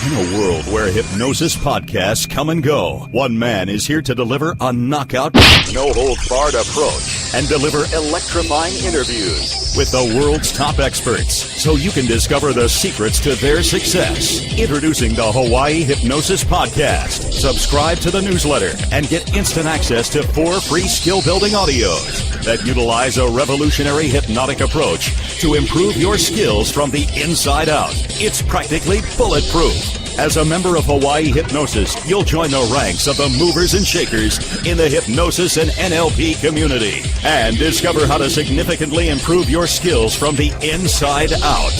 In a world where hypnosis podcasts come and go, one man is here to deliver a knockout, no-holds-barred approach and deliver electrifying interviews with the world's top experts so you can discover the secrets to their success. Introducing the Hawaii Hypnosis Podcast. Subscribe to the newsletter and get instant access to 4 free skill-building audios that utilize a revolutionary hypnotic approach to improve your skills from the inside out. It's practically bulletproof. As a member of Hawaii Hypnosis, you'll join the ranks of the movers and shakers in the hypnosis and NLP community and discover how to significantly improve your skills from the inside out.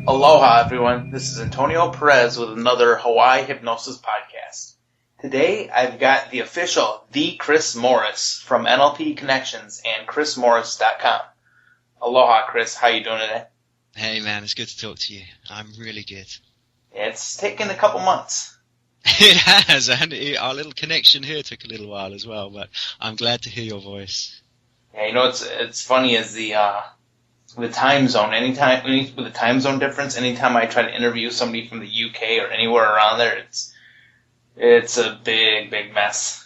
Aloha, everyone. This is Antonio Perez with another Hawaii Hypnosis podcast. Today, I've got the official, The Chris Morris from NLP Connections and chrismorris.com. Aloha, Chris. How you doing today? Hey man, it's good to talk to you. I'm really good. It's taken a couple months. It has, and our little connection here took a little while as well, but I'm glad to hear your voice. Yeah, you know it's funny is the time zone. With the time zone difference, anytime I try to interview somebody from the UK or anywhere around there, it's a big mess.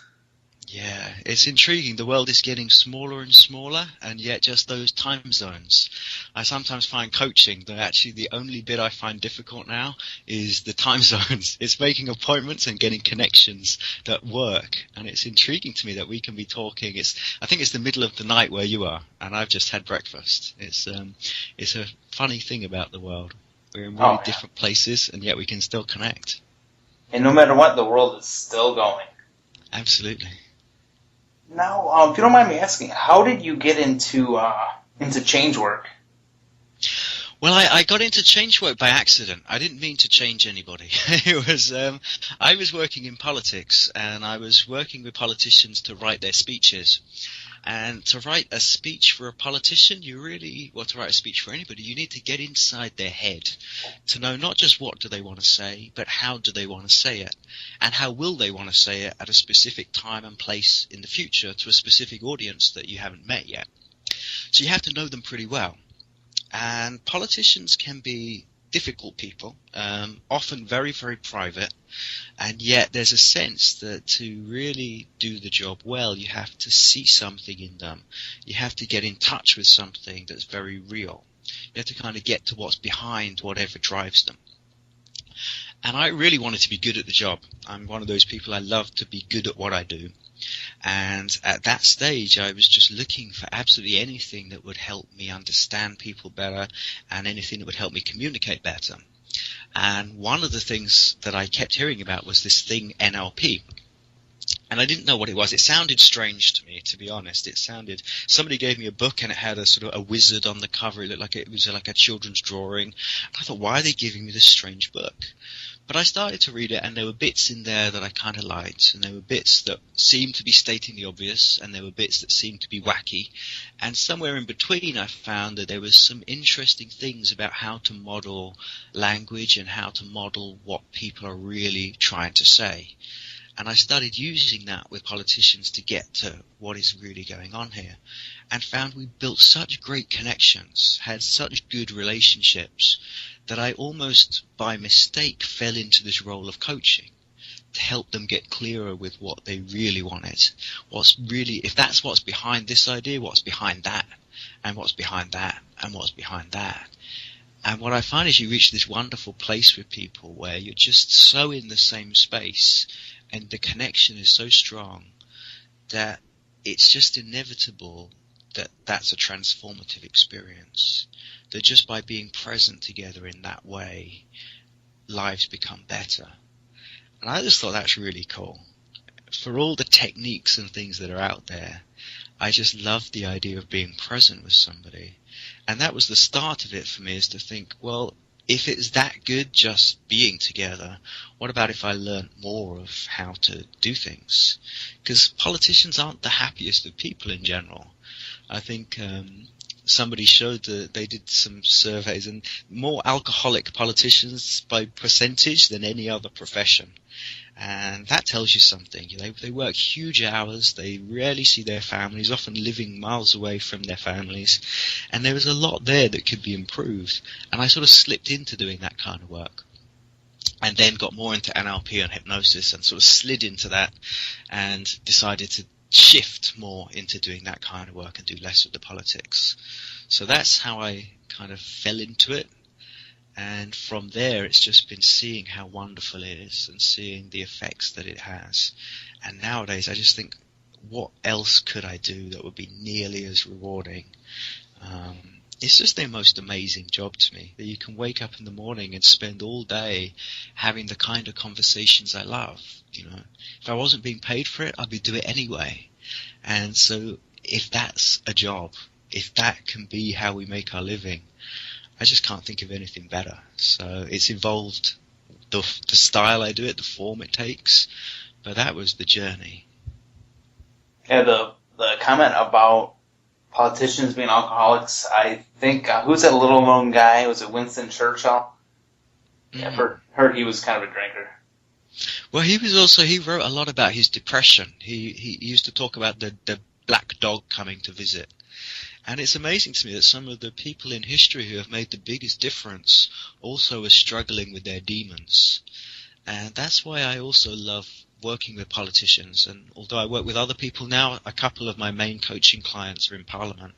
Yeah, it's intriguing. The world is getting smaller and smaller, and yet just those time zones. I sometimes find coaching that actually the only bit I find difficult now is the time zones. It's making appointments and getting connections that work, and it's intriguing to me that we can be talking. I think it's the middle of the night where you are, and I've just had breakfast. It's a funny thing about the world. We're in really different places, and yet we can still connect. And no matter what, the world is still going. Absolutely. Now, if you don't mind me asking, how did you get into change work? Well, I got into change work by accident. I didn't mean to change anybody. I was working in politics, and I was working with politicians to write their speeches. And to write a speech for a politician, to write a speech for anybody, you need to get inside their head to know not just what do they want to say, but how do they want to say it, and how will they want to say it at a specific time and place in the future to a specific audience that you haven't met yet. So you have to know them pretty well. And politicians can be difficult people, often very, very private, and yet there's a sense that to really do the job well, you have to see something in them. You have to get in touch with something that's very real. You have to kind of get to what's behind whatever drives them. And I really wanted to be good at the job. I'm one of those people, I love to be good at what I do. And at that stage, I was just looking for absolutely anything that would help me understand people better and anything that would help me communicate better. And one of the things that I kept hearing about was this thing NLP. And I didn't know what it was. It sounded strange to me, to be honest. Somebody gave me a book and it had a sort of a wizard on the cover. It looked like it was like a children's drawing. And I thought, why are they giving me this strange book? But I started to read it, and there were bits in there that I kind of liked, and there were bits that seemed to be stating the obvious, and there were bits that seemed to be wacky. And somewhere in between, I found that there was some interesting things about how to model language and how to model what people are really trying to say. And I started using that with politicians to get to what is really going on here, and found we built such great connections, had such good relationships, that I almost by mistake fell into this role of coaching to help them get clearer with what they really wanted. If that's what's behind this idea, what's behind that, and what's behind that, and what's behind that. And what I find is you reach this wonderful place with people where you're just so in the same space and the connection is so strong that it's just inevitable that that's a transformative experience. That just by being present together in that way, lives become better. And I just thought that's really cool. For all the techniques and things that are out there, I just love the idea of being present with somebody. And that was the start of it for me, is to think, well, if it's that good just being together, what about if I learned more of how to do things? Because politicians aren't the happiest of people in general. I think somebody showed that they did some surveys, and more alcoholic politicians by percentage than any other profession. And that tells you something. They work huge hours. They rarely see their families, often living miles away from their families. And there was a lot there that could be improved. And I sort of slipped into doing that kind of work. And then got more into NLP and hypnosis and sort of slid into that and decided to shift more into doing that kind of work and do less of the politics. So that's how I kind of fell into it. And from there, it's just been seeing how wonderful it is and seeing the effects that it has. And nowadays, I just think, what else could I do that would be nearly as rewarding? It's just the most amazing job to me, that you can wake up in the morning and spend all day having the kind of conversations I love. If I wasn't being paid for it, I'd be doing it anyway. And so if that's a job, if that can be how we make our living, I just can't think of anything better. So it's involved the style I do it, the form it takes, but that was the journey. Yeah, the comment about politicians being alcoholics, I think, who's that little known guy? Was it Winston Churchill? Yeah, I've heard he was kind of a drinker. Well, he wrote a lot about his depression. He used to talk about the black dog coming to visit. And it's amazing to me that some of the people in history who have made the biggest difference also are struggling with their demons. And that's why I also love working with politicians. And although I work with other people now, a couple of my main coaching clients are in Parliament.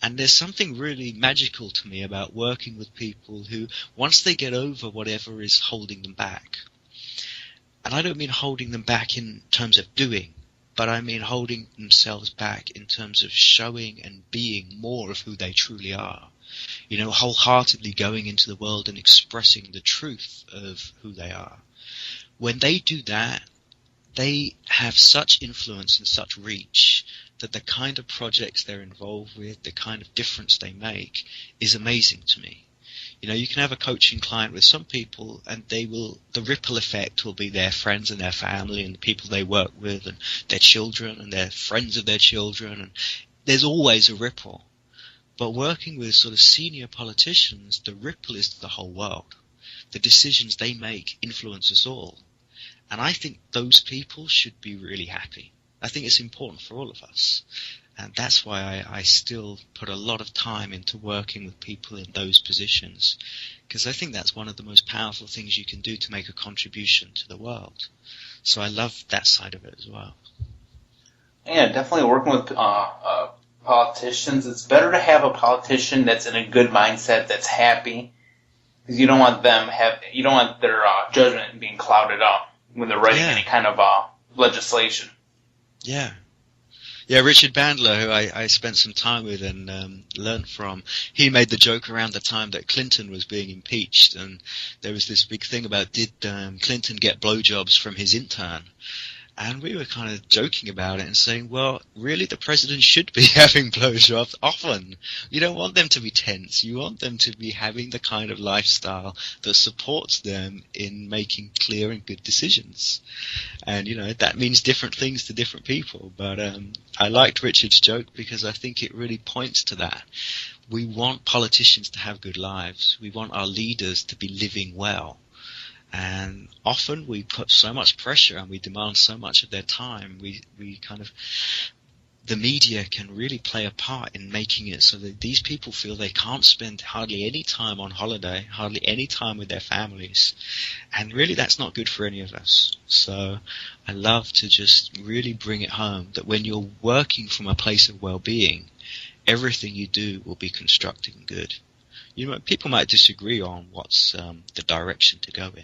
And there's something really magical to me about working with people who, once they get over whatever is holding them back, and I don't mean holding them back in terms of doing, but I mean holding themselves back in terms of showing and being more of who they truly are. Wholeheartedly going into the world and expressing the truth of who they are. When they do that, they have such influence and such reach that the kind of projects they're involved with, the kind of difference they make, is amazing to me. You can have a coaching client with some people and the ripple effect will be their friends and their family and the people they work with and their children and their friends of their children. And there's always a ripple. But working with sort of senior politicians, the ripple is to the whole world. The decisions they make influence us all. And I think those people should be really happy. I think it's important for all of us. And that's why I still put a lot of time into working with people in those positions, because I think that's one of the most powerful things you can do to make a contribution to the world. So I love that side of it as well. Yeah, definitely working with politicians. It's better to have a politician that's in a good mindset, that's happy, because you don't want their judgment being clouded up when they're writing any kind of legislation. Yeah. Yeah, Richard Bandler, who I spent some time with and learned from, he made the joke around the time that Clinton was being impeached, and there was this big thing about, did Clinton get blowjobs from his intern? And we were kind of joking about it and saying, well, really the president should be having blowjobs often. You don't want them to be tense. You want them to be having the kind of lifestyle that supports them in making clear and good decisions. And, that means different things to different people. But I liked Richard's joke because I think it really points to that. We want politicians to have good lives. We want our leaders to be living well. And often we put so much pressure and we demand so much of their time. The media can really play a part in making it so that these people feel they can't spend hardly any time on holiday, hardly any time with their families. And really that's not good for any of us. So I love to just really bring it home that when you're working from a place of well-being, everything you do will be constructive and good. People might disagree on what's the direction to go in.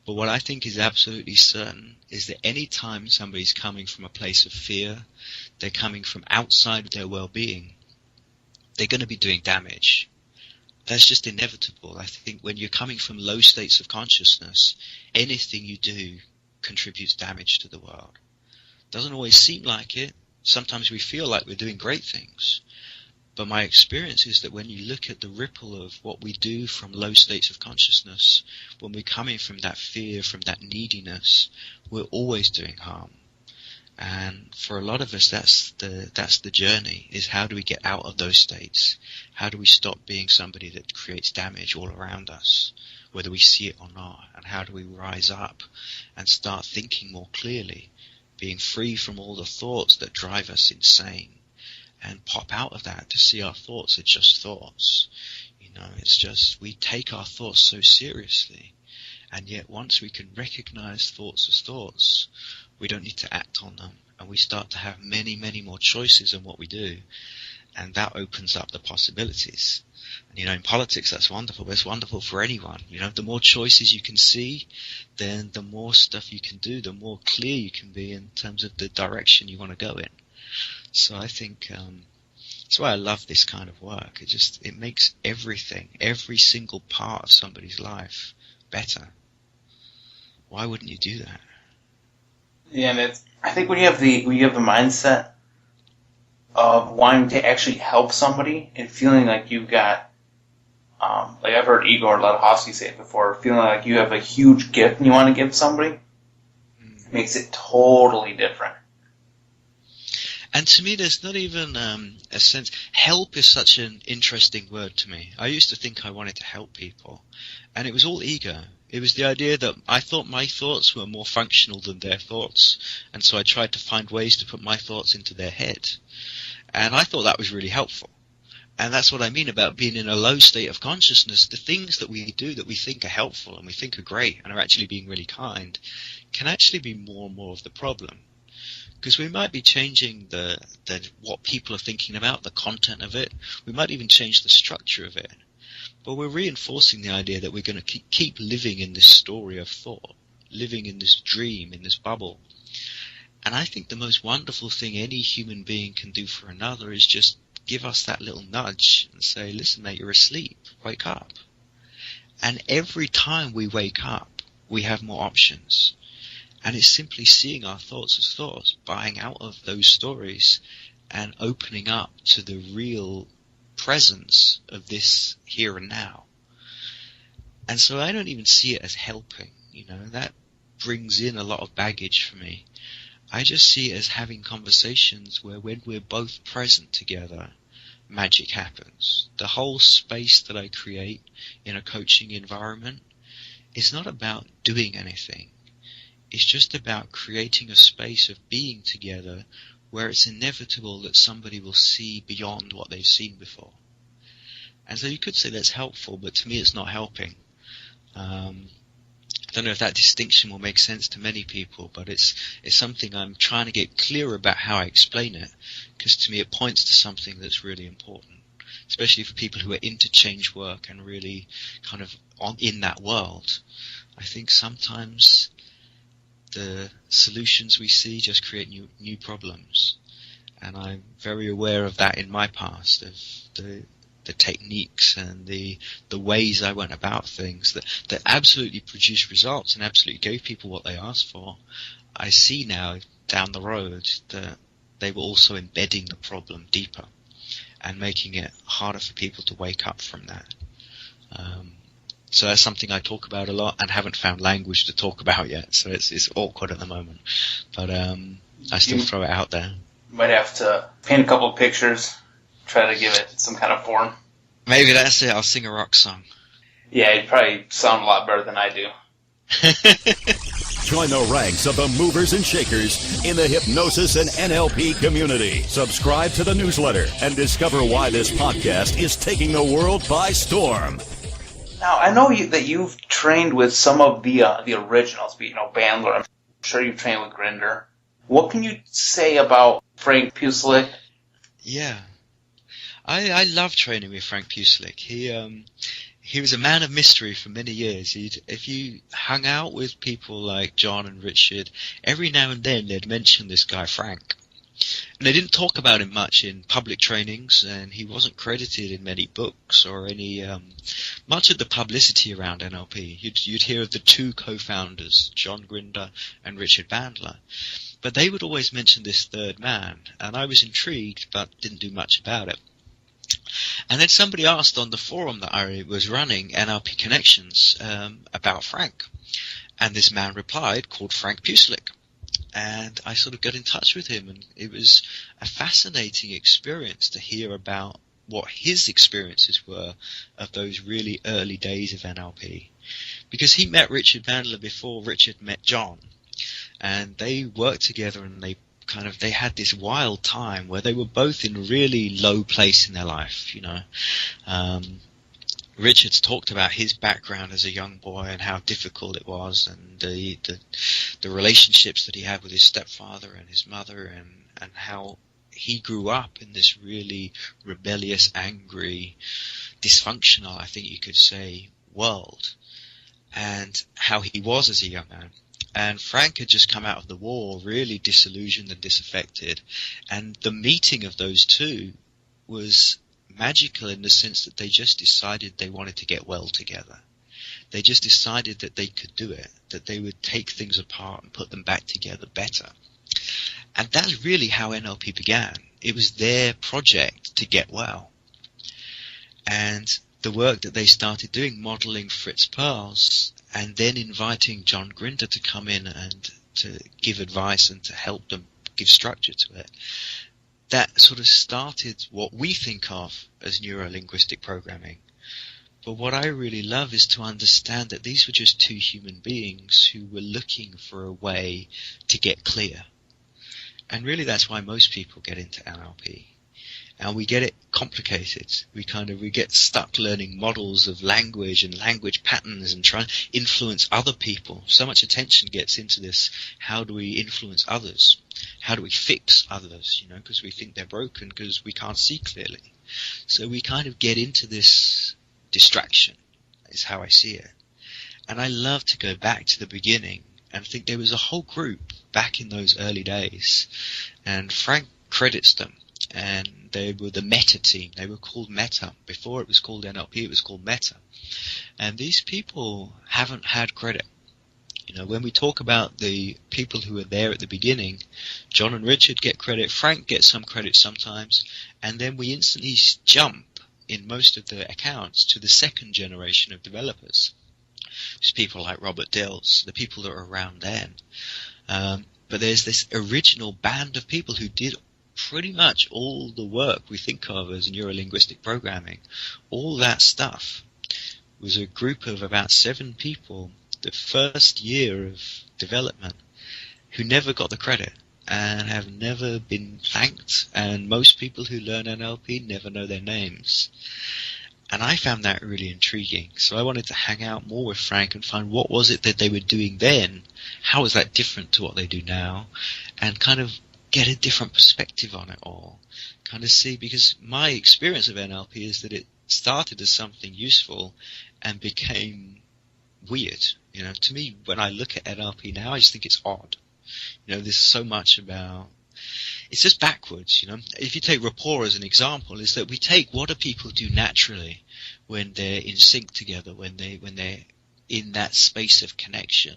But what I think is absolutely certain is that any time somebody's coming from a place of fear, they're coming from outside of their well-being, they're going to be doing damage. That's just inevitable. I think when you're coming from low states of consciousness, anything you do contributes damage to the world. Doesn't always seem like it. Sometimes we feel like we're doing great things. But my experience is that when you look at the ripple of what we do from low states of consciousness, when we're coming from that fear, from that neediness, we're always doing harm. And for a lot of us, that's the journey, is how do we get out of those states? How do we stop being somebody that creates damage all around us, whether we see it or not? And how do we rise up and start thinking more clearly, being free from all the thoughts that drive us insane, and pop out of that to see our thoughts are just thoughts. It's just, we take our thoughts so seriously, and yet once we can recognize thoughts as thoughts, we don't need to act on them, and we start to have many, many more choices in what we do, and that opens up the possibilities. And in politics, that's wonderful, but it's wonderful for anyone. The more choices you can see, then the more stuff you can do, the more clear you can be in terms of the direction you want to go in. So I think that's why I love this kind of work. It makes everything, every single part of somebody's life better. Why wouldn't you do that? Yeah, and I think when you have the mindset of wanting to actually help somebody and feeling like you've got, like I've heard Igor Ledowski say it before, feeling like you have a huge gift and you want to give somebody, makes it totally different. And to me, there's not even a sense. Help is such an interesting word to me. I used to think I wanted to help people, and it was all ego. It was the idea that I thought my thoughts were more functional than their thoughts, and so I tried to find ways to put my thoughts into their head. And I thought that was really helpful. And that's what I mean about being in a low state of consciousness. The things that we do that we think are helpful and we think are great and are actually being really kind can actually be more and more of the problem. Because we might be changing the what people are thinking about, the content of it. We might even change the structure of it. But we're reinforcing the idea that we're going to keep living in this story of thought, living in this dream, in this bubble. And I think the most wonderful thing any human being can do for another is just give us that little nudge and say, listen, mate, you're asleep. Wake up. And every time we wake up, we have more options. And it's simply seeing our thoughts as thoughts, buying out of those stories and opening up to the real presence of this here and now. And so I don't even see it as helping. That brings in a lot of baggage for me. I just see it as having conversations where when we're both present together, magic happens. The whole space that I create in a coaching environment is not about doing anything. It's just about creating a space of being together where it's inevitable that somebody will see beyond what they've seen before. And so you could say that's helpful, but to me it's not helping. I don't know if that distinction will make sense to many people, but it's something I'm trying to get clear about how I explain it, because to me it points to something that's really important, especially for people who are into change work and really kind of in that world. I think sometimes the solutions we see just create new problems, and I'm very aware of that in my past, of the techniques and the ways I went about things that absolutely produced results and absolutely gave people what they asked for. I see now down the road that they were also embedding the problem deeper and making it harder for people to wake up from that. So that's something I talk about a lot and haven't found language to talk about yet. So it's awkward at the moment, but I still throw it out there. Might have to paint a couple of pictures, try to give it some kind of form. Maybe that's it. I'll sing a rock song. Yeah, you'd probably sound a lot better than I do. Join the ranks of the movers and shakers in the hypnosis and NLP community. Subscribe to the newsletter and discover why this podcast is taking the world by storm. Now, I know that you've trained with some of the originals, Bandler. I'm sure you've trained with Grinder. What can you say about Frank Puslik? Yeah. I love training with Frank Puslik. He was a man of mystery for many years. If you hung out with people like John and Richard, every now and then they'd mention this guy Frank. And they didn't talk about him much in public trainings, and he wasn't credited in many books or any much of the publicity around NLP. You'd hear of the two co-founders, John Grinder and Richard Bandler. But they would always mention this third man, and I was intrigued but didn't do much about it. And then somebody asked on the forum that I was running, NLP Connections, about Frank. And this man replied, called Frank Puslik. and I sort of got in touch with him, and it was a fascinating experience to hear about what his experiences were of those really early days of NLP. Because he met Richard Bandler before Richard met John, and they worked together, and they had this wild time where they were both in a really low place in their life, Richard's talked about his background as a young boy and how difficult it was, and the relationships that he had with his stepfather and his mother, and how he grew up in this really rebellious, angry, dysfunctional, I think you could say, world, and how he was as a young man. And Frank had just come out of the war, really disillusioned and disaffected, and the meeting of those two was magical in the sense that they just decided they wanted to get well together. They just decided that they could do it, that they would take things apart and put them back together better. And that's really how NLP began. It was their project to get well. And the work that they started doing, modeling Fritz Perls, and then inviting John Grinder to come in and to give advice and to help them give structure to it, that sort of started what we think of as neuro-linguistic programming. But what I really love is to understand that these were just two human beings who were looking for a way to get clear. And really that's why most people get into NLP. And we get it complicated. We get stuck learning models of language and language patterns and trying to influence other people. So much attention gets into this. How do we influence others? How do we fix others? Because we think they're broken because we can't see clearly. So we kind of get into this distraction, is how I see it. And I love to go back to the beginning and think there was a whole group back in those early days. And Frank credits them. And they were the Meta team. They were called Meta. Before it was called NLP, it was called Meta. And these people haven't had credit. When we talk about the people who were there at the beginning, John and Richard get credit, Frank gets some credit sometimes, and then we instantly jump in most of the accounts to the second generation of developers. There's people like Robert Dills, the people that were around then. But there's this original band of people who did pretty much all the work we think of as neuro-linguistic programming. All that stuff was a group of about 7 people the first year of development who never got the credit and have never been thanked, and most people who learn NLP never know their names. And I found that really intriguing. So I wanted to hang out more with Frank and find what was it that they were doing then, how was that different to what they do now, and kind of get a different perspective on it all. Kind of see, because my experience of NLP is that it started as something useful and became weird. To me, when I look at NLP now, I just think it's odd. There's so much about, it's just backwards. If you take rapport as an example, is that we take what do people do naturally when they're in sync together, when they're in that space of connection,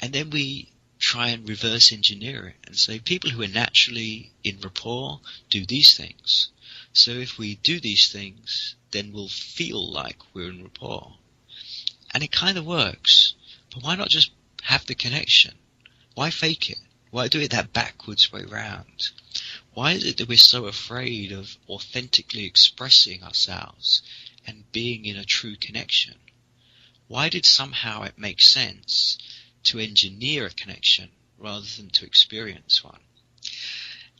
and then we try and reverse engineer it and say people who are naturally in rapport do these things. So if we do these things, then we'll feel like we're in rapport. And it kind of works. But why not just have the connection? Why fake it? Why do it that backwards way round? Why is it that we're so afraid of authentically expressing ourselves and being in a true connection? Why did somehow it make sense to engineer a connection rather than to experience one?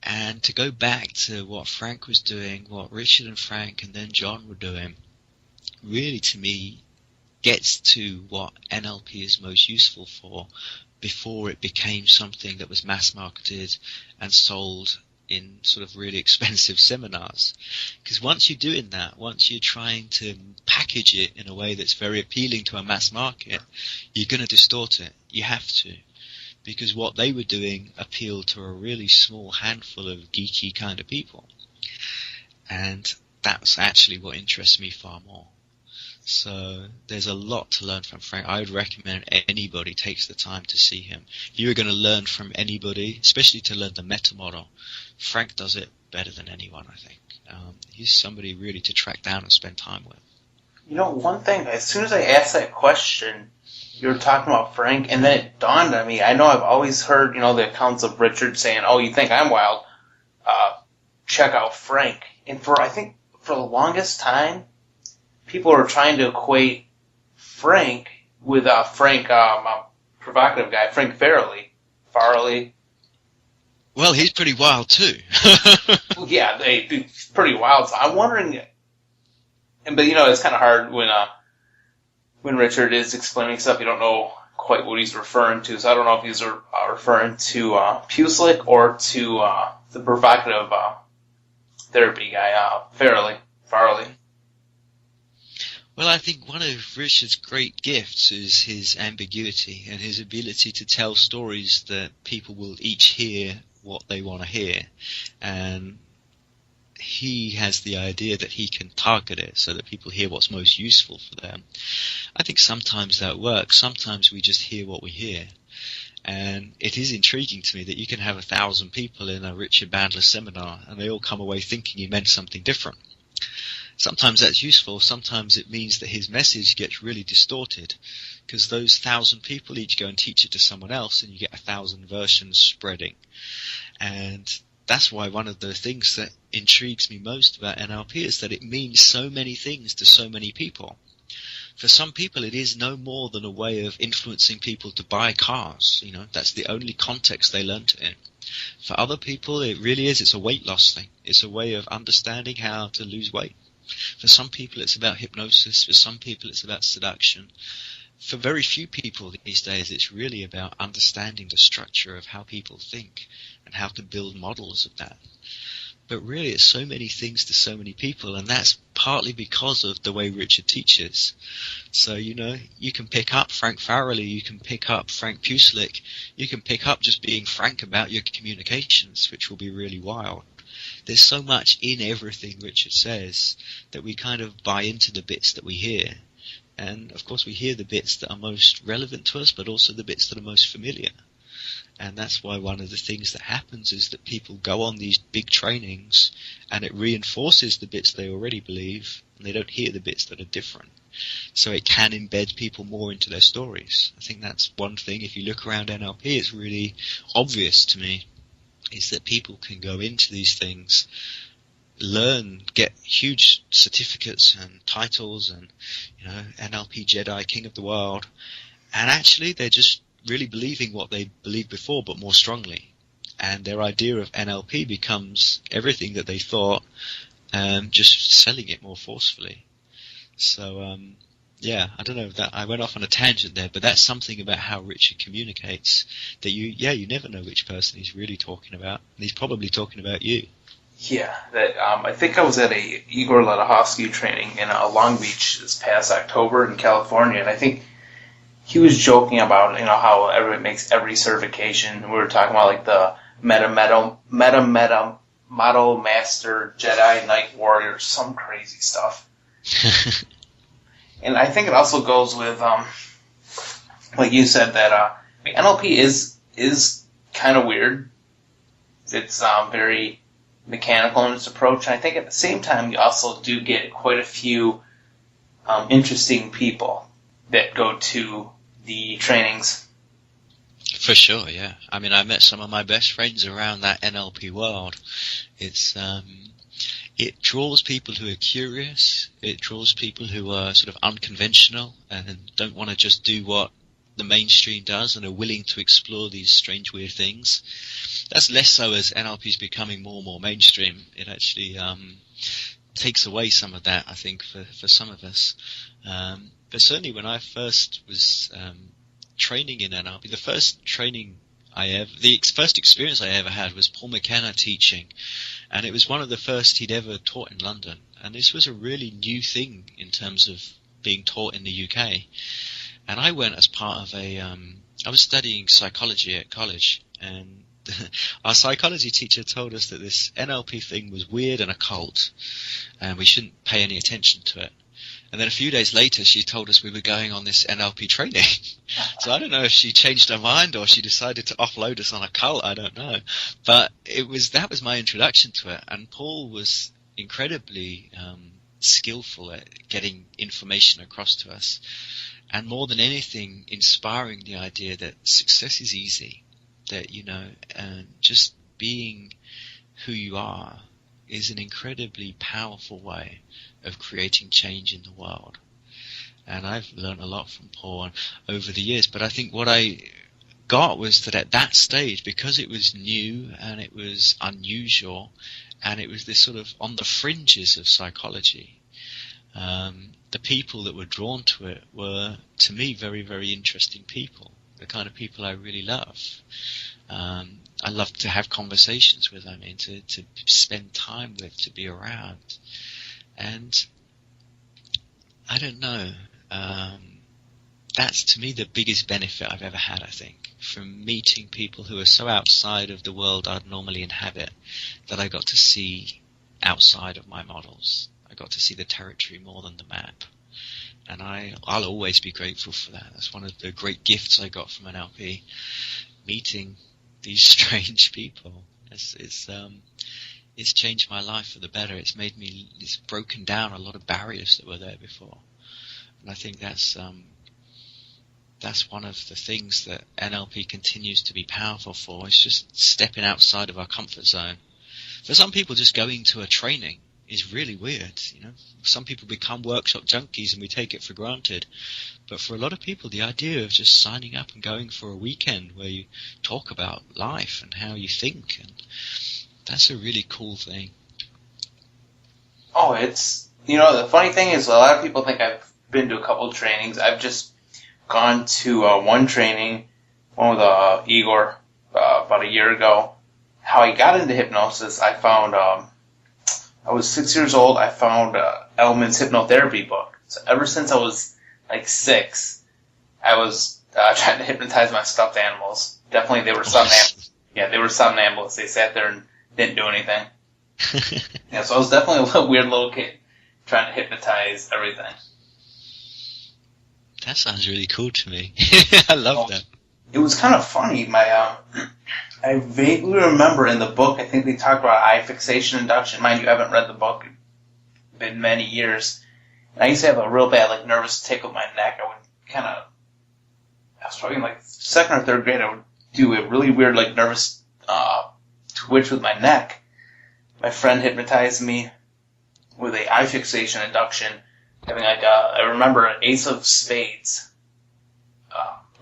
And to go back to what Frank was doing, what Richard and Frank and then John were doing, really to me gets to what NLP is most useful for before it became something that was mass marketed and sold in sort of really expensive seminars. Because once you're doing that, once you're trying to package it in a way that's very appealing to a mass market, you're going to distort it. You have to. Because what they were doing appealed to a really small handful of geeky kind of people. And that's actually what interests me far more. So there's a lot to learn from Frank. I would recommend anybody takes the time to see him. If you were going to learn from anybody, especially to learn the meta model, Frank does it better than anyone, I think. He's somebody really to track down and spend time with. One thing, as soon as I asked that question, you were talking about Frank, and then it dawned on me. I know I've always heard, the accounts of Richard saying, "Oh, you think I'm wild? Check out Frank." And I think for the longest time, people were trying to equate Frank with Frank, a provocative guy, Frank Farley. Well, he's pretty wild too. Well, yeah, he's pretty wild. So I'm wondering, but it's kind of hard when Richard is explaining stuff, you don't know quite what he's referring to. So I don't know if he's referring to Puslik or to the provocative therapy guy, Farley. Well, I think one of Richard's great gifts is his ambiguity and his ability to tell stories that people will each hear what they want to hear. And he has the idea that he can target it so that people hear what's most useful for them. I think sometimes that works. Sometimes we just hear what we hear. And it is intriguing to me that you can have 1,000 people in a Richard Bandler seminar and they all come away thinking he meant something different. Sometimes that's useful. Sometimes it means that his message gets really distorted because those 1,000 people each go and teach it to someone else and you get 1,000 versions spreading. And that's why one of the things that intrigues me most about NLP is that it means so many things to so many people. For some people, it is no more than a way of influencing people to buy cars. That's the only context they learnt it in. For other people, it really is. It's a weight loss thing. It's a way of understanding how to lose weight. For some people, it's about hypnosis. For some people, it's about seduction. For very few people these days, it's really about understanding the structure of how people think and how to build models of that. But really, it's so many things to so many people, and that's partly because of the way Richard teaches. So, you can pick up Frank Farrelly, you can pick up Frank Puslik, you can pick up just being frank about your communications, which will be really wild. There's so much in everything Richard says that we kind of buy into the bits that we hear. And, of course, we hear the bits that are most relevant to us, but also the bits that are most familiar. And that's why one of the things that happens is that people go on these big trainings and it reinforces the bits they already believe and they don't hear the bits that are different. So it can embed people more into their stories. I think that's one thing. If you look around NLP, it's really obvious to me is that people can go into these things, learn, get huge certificates and titles and, NLP Jedi, King of the World, and actually they're just really believing what they believed before, but more strongly. And their idea of NLP becomes everything that they thought, just selling it more forcefully. So, I don't know that I went off on a tangent there, but that's something about how Richard communicates that you never know which person he's really talking about, and he's probably talking about you. Yeah, I think I was at a Igor Ledachovsky training in Long Beach this past October in California, and I think he was joking about, how everyone makes every certification. We were talking about, like, the Meta Model Master Jedi Knight Warrior, some crazy stuff. And I think it also goes with, like you said, that NLP is kind of weird. It's very mechanical in its approach. And I think at the same time, you also do get quite a few interesting people that go to the trainings. For sure, yeah. I mean, I met some of my best friends around that NLP world. It draws people who are curious. It draws people who are sort of unconventional and don't want to just do what the mainstream does and are willing to explore these strange, weird things. That's less so as NLP is becoming more and more mainstream. It actually takes away some of that, I think, for some of us. But certainly when I first was training in NLP, the first experience I ever had was Paul McKenna teaching, and it was one of the first he'd ever taught in London. And this was a really new thing in terms of being taught in the UK. And I went as part of I was studying psychology at college, and our psychology teacher told us that this NLP thing was weird and occult, and we shouldn't pay any attention to it. And then a few days later, she told us we were going on this NLP training. So I don't know if she changed her mind or she decided to offload us on a cult. I don't know. But that was my introduction to it. And Paul was incredibly skillful at getting information across to us, and more than anything, inspiring the idea that success is easy, that, just being who you are is an incredibly powerful way of creating change in the world. And I've learned a lot from Paul over the years, but I think what I got was that at that stage, because it was new and it was unusual and it was this sort of on the fringes of psychology, the people that were drawn to it were, to me, very, very interesting people, the kind of people I really love. I love to have conversations with them, and to spend time with, to be around. And I don't know, that's to me the biggest benefit I've ever had, I think, from meeting people who are so outside of the world I'd normally inhabit, that I got to see outside of my models. I got to see the territory more than the map. And I'll always be grateful for that. That's one of the great gifts I got from NLP, meeting these strange people. It's changed my life for the better. It's broken down a lot of barriers that were there before. And I think that's one of the things that NLP continues to be powerful for. It's just stepping outside of our comfort zone. For some people, just going to a training is really weird. Some people become workshop junkies and we take it for granted. But for a lot of people, the idea of just signing up and going for a weekend where you talk about life and how you think, and that's a really cool thing. Oh, it's, the funny thing is, a lot of people think I've been to a couple of trainings. I've just gone to one training, one with Igor, about a year ago. How I got into hypnosis, I found, I was 6 years old, I found Elman's hypnotherapy book. So ever since I was like 6, I was trying to hypnotize my stuffed animals. Definitely they were somnambulists. Yeah, they were somnambulists. They sat there and didn't do anything. Yeah, so I was definitely a weird little kid trying to hypnotize everything. That sounds really cool to me. I love that. It was kind of funny. I vaguely remember in the book, I think they talked about eye fixation induction. Mind you, I haven't read the book. It's been many years. And I used to have a real bad, nervous tickle in my neck. I was probably in, 2nd or 3rd grade, I would do a really weird, nervous twitch with my neck. My friend hypnotized me with a eye fixation induction, having, I remember an Ace of Spades.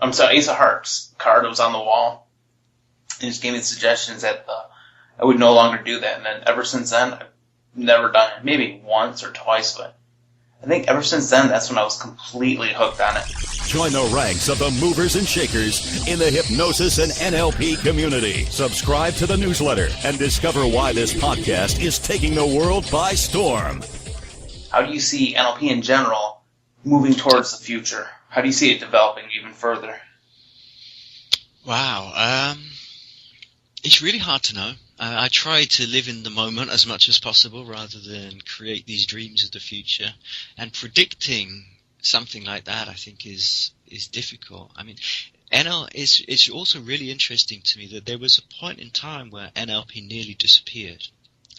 Ace of Hearts card that was on the wall. And just gave me suggestions that I would no longer do that. And then ever since then, I've never done it. Maybe once or twice, but I think ever since then, that's when I was completely hooked on it. Join the ranks of the movers and shakers in the hypnosis and NLP community. Subscribe to the newsletter and discover why this podcast is taking the world by storm. How do you see NLP in general moving towards the future? How do you see it developing even further? Wow. It's really hard to know. I try to live in the moment as much as possible rather than create these dreams of the future. And predicting something like that, I think, is difficult. I mean, it's also really interesting to me that there was a point in time where NLP nearly disappeared.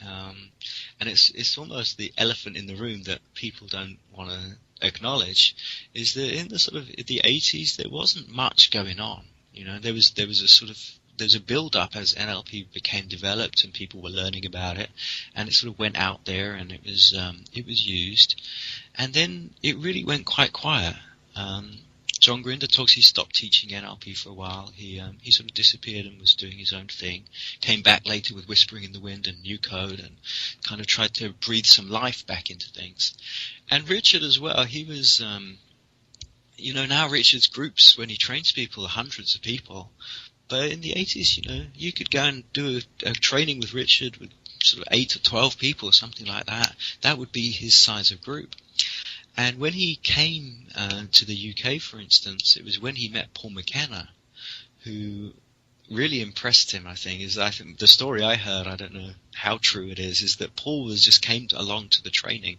And it's almost the elephant in the room that people don't want to acknowledge, is that in the sort of the 80s there wasn't much going on. There was a build-up as NLP became developed and people were learning about it, and it sort of went out there and it was used, and then it really went quite quiet. John Grinder talks he stopped teaching NLP for a while. He sort of disappeared and was doing his own thing. Came back later with Whispering in the Wind and New Code, and kind of tried to breathe some life back into things. And Richard as well. He was, now Richard's groups, when he trains people, are hundreds of people. But in the 80s, you could go and do a training with Richard with sort of 8 or 12 people or something like that. That would be his size of group. And when he came to the UK, for instance, it was when he met Paul McKenna, who really impressed him, I think. I think the story I heard, I don't know how true it is that Paul just came along to the training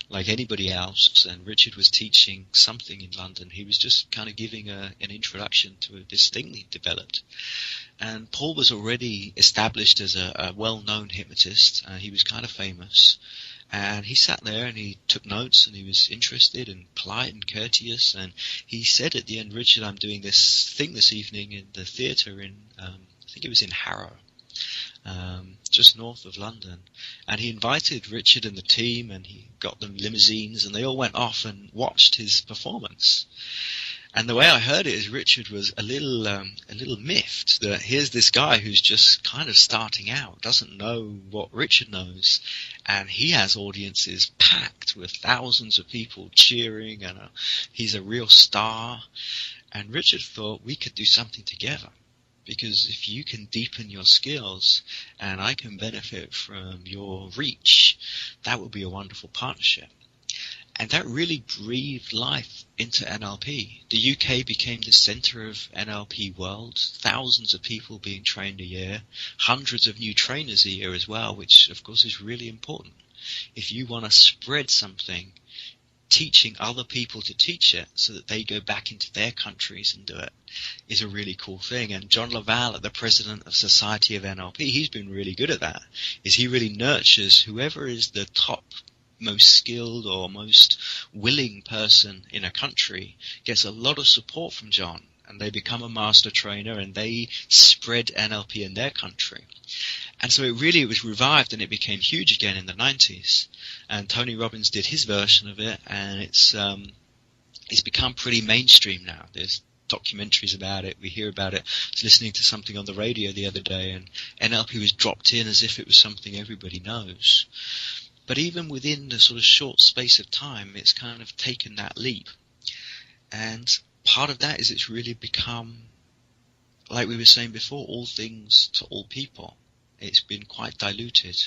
like anybody else, and Richard was teaching something in London. He was just kind of giving an introduction to this thing he developed. And Paul was already established as a well-known hypnotist. He was kind of famous. And he sat there and he took notes, and he was interested and polite and courteous. And he said at the end, "Richard, I'm doing this thing this evening in the theatre in, I think it was in Harrow, just north of London." And he invited Richard and the team, and he got them limousines, and they all went off and watched his performance. And the way I heard it is Richard was a little miffed that here's this guy who's just kind of starting out, doesn't know what Richard knows, and he has audiences packed with thousands of people cheering, and he's a real star. And Richard thought we could do something together, because if you can deepen your skills and I can benefit from your reach, that would be a wonderful partnership. And that really breathed life into NLP. The UK became the center of NLP world, thousands of people being trained a year, hundreds of new trainers a year as well, which of course is really important. If you want to spread something, teaching other people to teach it so that they go back into their countries and do it is a really cool thing. And John Laval, the president of Society of NLP, he's been really good at that. Is he really nurtures whoever is the top most skilled or most willing person in a country, gets a lot of support from John, and they become a master trainer and they spread NLP in their country. And so it was revived, and it became huge again in the 90s. And Tony Robbins did his version of it, and it's become pretty mainstream now. There's documentaries about it. We hear about it. I was listening to something on the radio the other day, and NLP was dropped in as if it was something everybody knows. But even within the sort of short space of time, it's kind of taken that leap. And part of that is it's really become, like we were saying before, all things to all people. It's been quite diluted.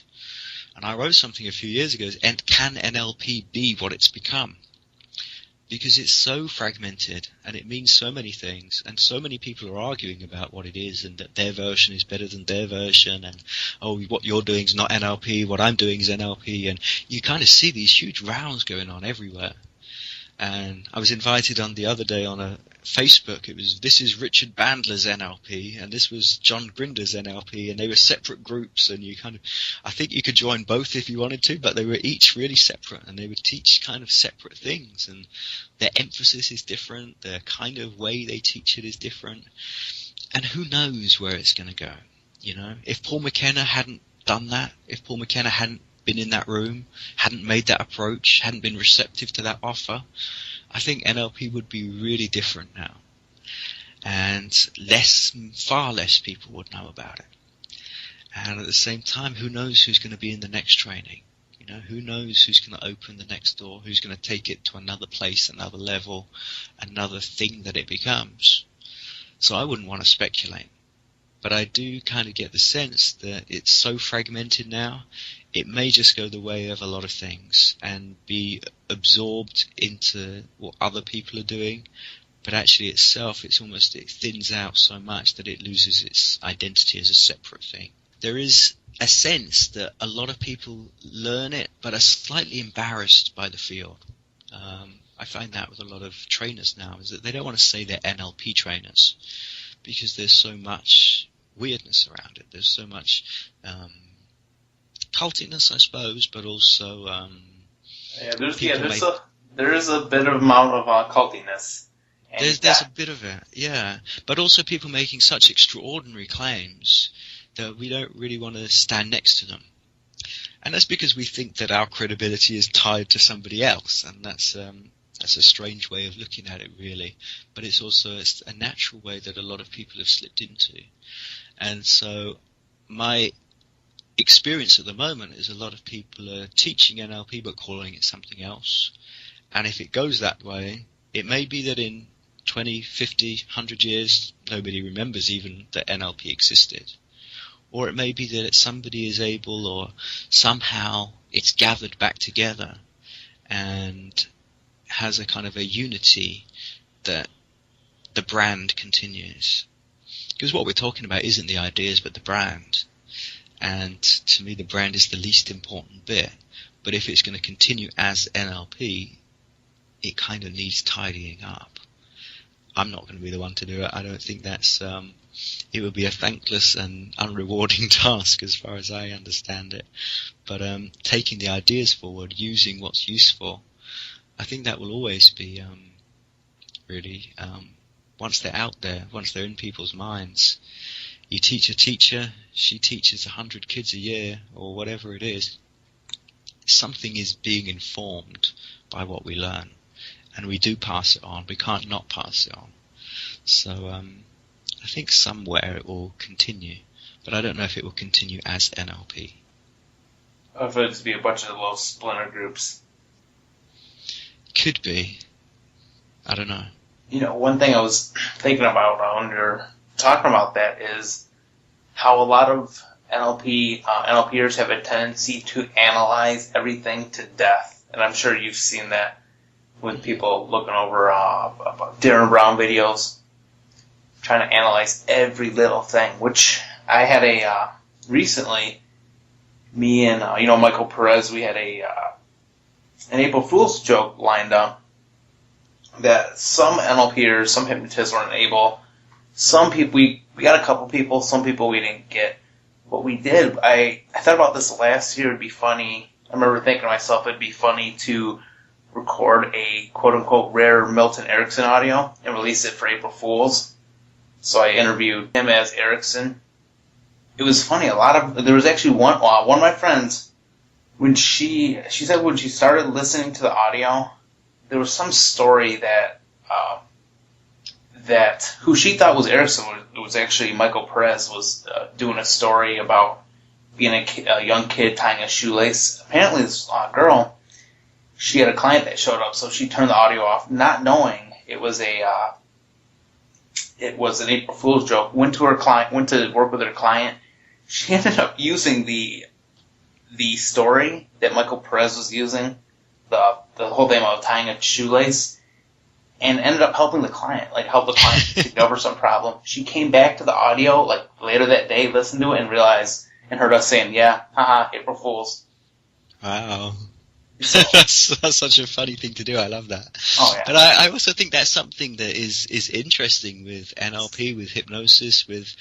And I wrote something a few years ago, and can NLP be what it's become? Because it's so fragmented, and it means so many things, and so many people are arguing about what it is, and that their version is better than their version, and what you're doing is not NLP, what I'm doing is NLP, and you kind of see these huge rows going on everywhere. And I was invited on the other day on a Facebook. This is Richard Bandler's NLP, and this was John Grinder's NLP, and they were separate groups, and I think you could join both if you wanted to, but they were each really separate, and they would teach kind of separate things, and their emphasis is different, their kind of way they teach it is different, and who knows where it's going to go, If Paul McKenna hadn't done that, if Paul McKenna hadn't been in that room, hadn't made that approach, hadn't been receptive to that offer, I think NLP would be really different now. And far less people would know about it. And at the same time, who knows who's going to be in the next training? Who knows who's going to open the next door, who's going to take it to another place, another level, another thing that it becomes. So I wouldn't want to speculate. But I do kind of get the sense that it's so fragmented now, it may just go the way of a lot of things and be absorbed into what other people are doing. But actually it thins out so much that it loses its identity as a separate thing. There is a sense that a lot of people learn it but are slightly embarrassed by the field. I find that with a lot of trainers now, is that they don't want to say they're NLP trainers because there's so much weirdness around it. There's so much cultiness, I suppose, but also there is a bit of amount of cultiness. There's a bit of it, yeah. But also people making such extraordinary claims that we don't really want to stand next to them. And that's because we think that our credibility is tied to somebody else, and that's a strange way of looking at it, really. But it's a natural way that a lot of people have slipped into. And so my experience at the moment is a lot of people are teaching NLP but calling it something else. And if it goes that way, it may be that in 20, 50, 100 years, nobody remembers even that NLP existed. Or it may be that somebody is able, or somehow it's gathered back together and has a kind of a unity that the brand continues. Because what we're talking about isn't the ideas but the brand. And to me the brand is the least important bit. But if it's going to continue as NLP, it kind of needs tidying up. I'm not going to be the one to do it. I don't think that's it would be a thankless and unrewarding task as far as I understand it. But taking the ideas forward, using what's useful, I think that will always be really, once they're out there, once they're in people's minds. You teach a teacher, she teaches 100 kids a year, or whatever it is. Something is being informed by what we learn, and we do pass it on. We can't not pass it on. So I think somewhere it will continue, but I don't know if it will continue as NLP. Or if it's be a bunch of little splinter groups. Could be. I don't know. You know, one thing I was thinking about when you're talking about that is how a lot of NLPers have a tendency to analyze everything to death. And I'm sure you've seen that with people looking over Darren Brown videos, trying to analyze every little thing, which I had recently, me and, Michael Perez, we had an April Fool's joke lined up that some NLPers, some hypnotists weren't able. Some people, we got a couple people, some people we didn't get. What we did, I thought about this last year, it'd be funny. I remember thinking to myself it'd be funny to record a quote-unquote rare Milton Erickson audio and release it for April Fool's. So I interviewed him as Erickson. It was funny. There was actually one of my friends, when she said when she started listening to the audio, there was some story that who she thought was Erickson was actually Michael Perez was doing a story about being a young kid tying a shoelace. Apparently this girl, she had a client that showed up, so she turned the audio off, not knowing it was an April Fool's joke. Went to work with her client. She ended up using the story that Michael Perez was using, the whole thing about tying a shoelace, and ended up helping the client, help the client discover some problem. She came back to the audio, later that day, listened to it, and realized, and heard us saying, yeah, haha, April Fools. Wow. That's such a funny thing to do. I love that. Oh, yeah. But I also think that's something that is interesting with NLP, with hypnosis, with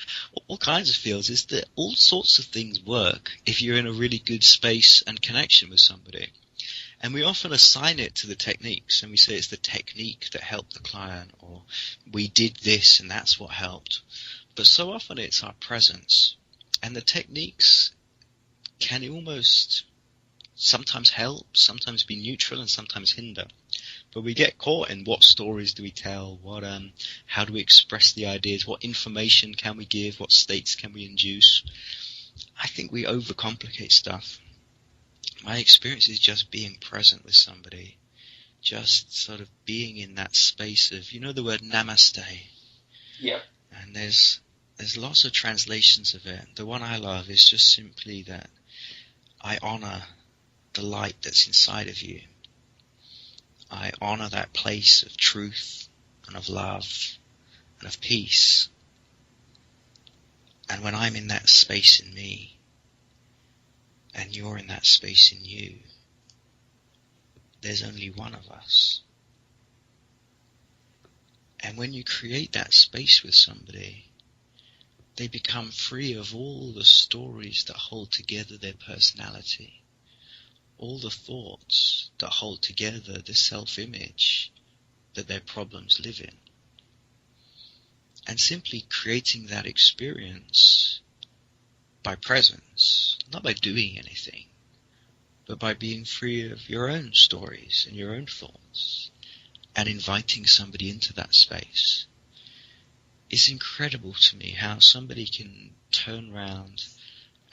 all kinds of fields, is that all sorts of things work if you're in a really good space and connection with somebody. And we often assign it to the techniques, and we say it's the technique that helped the client, or we did this and that's what helped. But so often it's our presence. And the techniques can almost sometimes help, sometimes be neutral, and sometimes hinder. But we get caught in what stories do we tell, how do we express the ideas, what information can we give, what states can we induce. I think we overcomplicate stuff. My experience is just being present with somebody, just sort of being in that space of, the word namaste. Yeah. And there's lots of translations of it. The one I love is just simply that I honor the light that's inside of you. I honor that place of truth and of love and of peace. And when I'm in that space in me, and you're in that space in you, there's only one of us. And when you create that space with somebody, they become free of all the stories that hold together their personality, all the thoughts that hold together the self-image that their problems live in. And simply creating that experience by presence, not by doing anything, but by being free of your own stories and your own thoughts, and inviting somebody into that space. It's incredible to me how somebody can turn around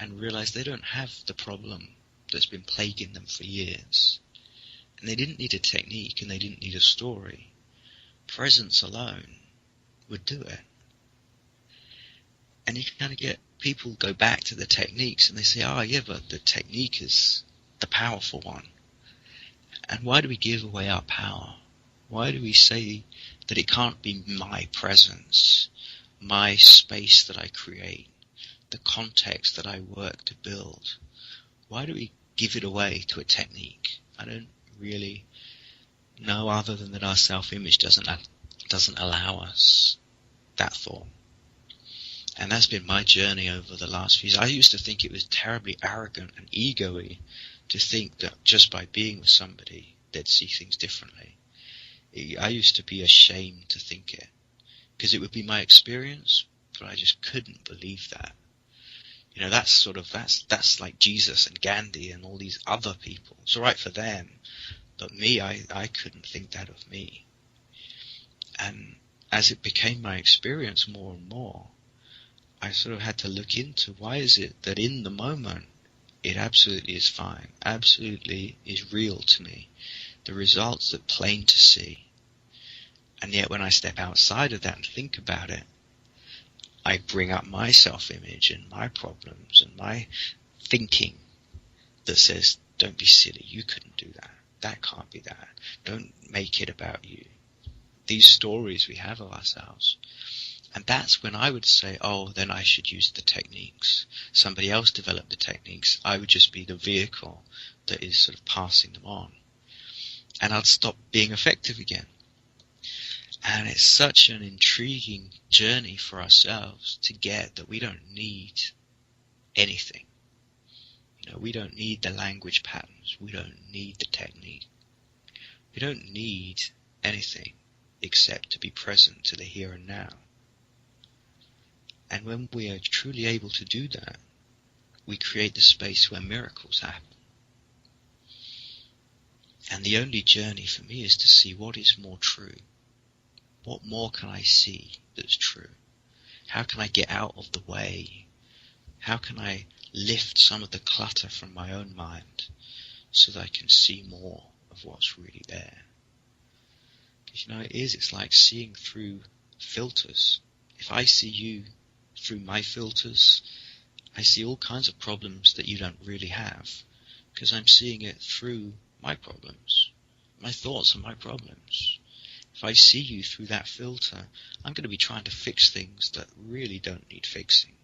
and realize they don't have the problem that's been plaguing them for years. And they didn't need a technique, and they didn't need a story. Presence alone would do it. And you kind of get people go back to the techniques, and they say, but the technique is the powerful one. And why do we give away our power? Why do we say that it can't be my presence, my space that I create, the context that I work to build? Why do we give it away to a technique? I don't really know, other than that our self-image doesn't doesn't allow us that thought. And that's been my journey over the last few years. I used to think it was terribly arrogant and ego-y to think that just by being with somebody, they'd see things differently. I used to be ashamed to think it, because it would be my experience, but I just couldn't believe that. You know, that's like Jesus and Gandhi and all these other people. It's all right for them, but me, I couldn't think that of me. And as it became my experience more and more, I sort of had to look into why is it that in the moment it absolutely is fine, absolutely is real to me. The results are plain to see. And yet when I step outside of that and think about it, I bring up my self-image and my problems and my thinking that says, don't be silly, you couldn't do that. That can't be that. Don't make it about you. These stories we have of ourselves. And that's when I would say, oh, then I should use the techniques. Somebody else developed the techniques. I would just be the vehicle that is sort of passing them on. And I'd stop being effective again. And it's such an intriguing journey for ourselves to get that we don't need anything. You know, we don't need the language patterns. We don't need the technique. We don't need anything except to be present to the here and now. And when we are truly able to do that, we create the space where miracles happen. And the only journey for me is to see what is more true. What more can I see that's true? How can I get out of the way? How can I lift some of the clutter from my own mind so that I can see more of what's really there? Because you know, it's like seeing through filters. If I see you through my filters, I see all kinds of problems that you don't really have, because I'm seeing it through my problems. My thoughts are my problems. If I see you through that filter, I'm going to be trying to fix things that really don't need fixing.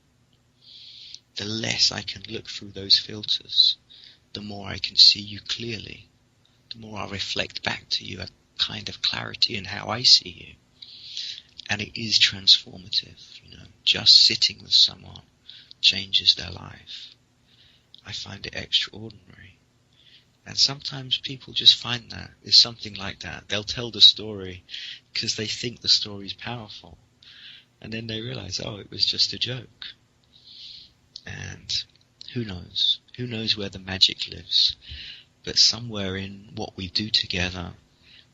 The less I can look through those filters, the more I can see you clearly, the more I reflect back to you a kind of clarity in how I see you. And it is transformative, you know, just sitting with someone changes their life. I find it extraordinary. And sometimes people just find that there's something like that. They'll tell the story because they think the story's powerful. And then they realize, oh, it was just a joke. And who knows? Who knows where the magic lives? But somewhere in what we do together,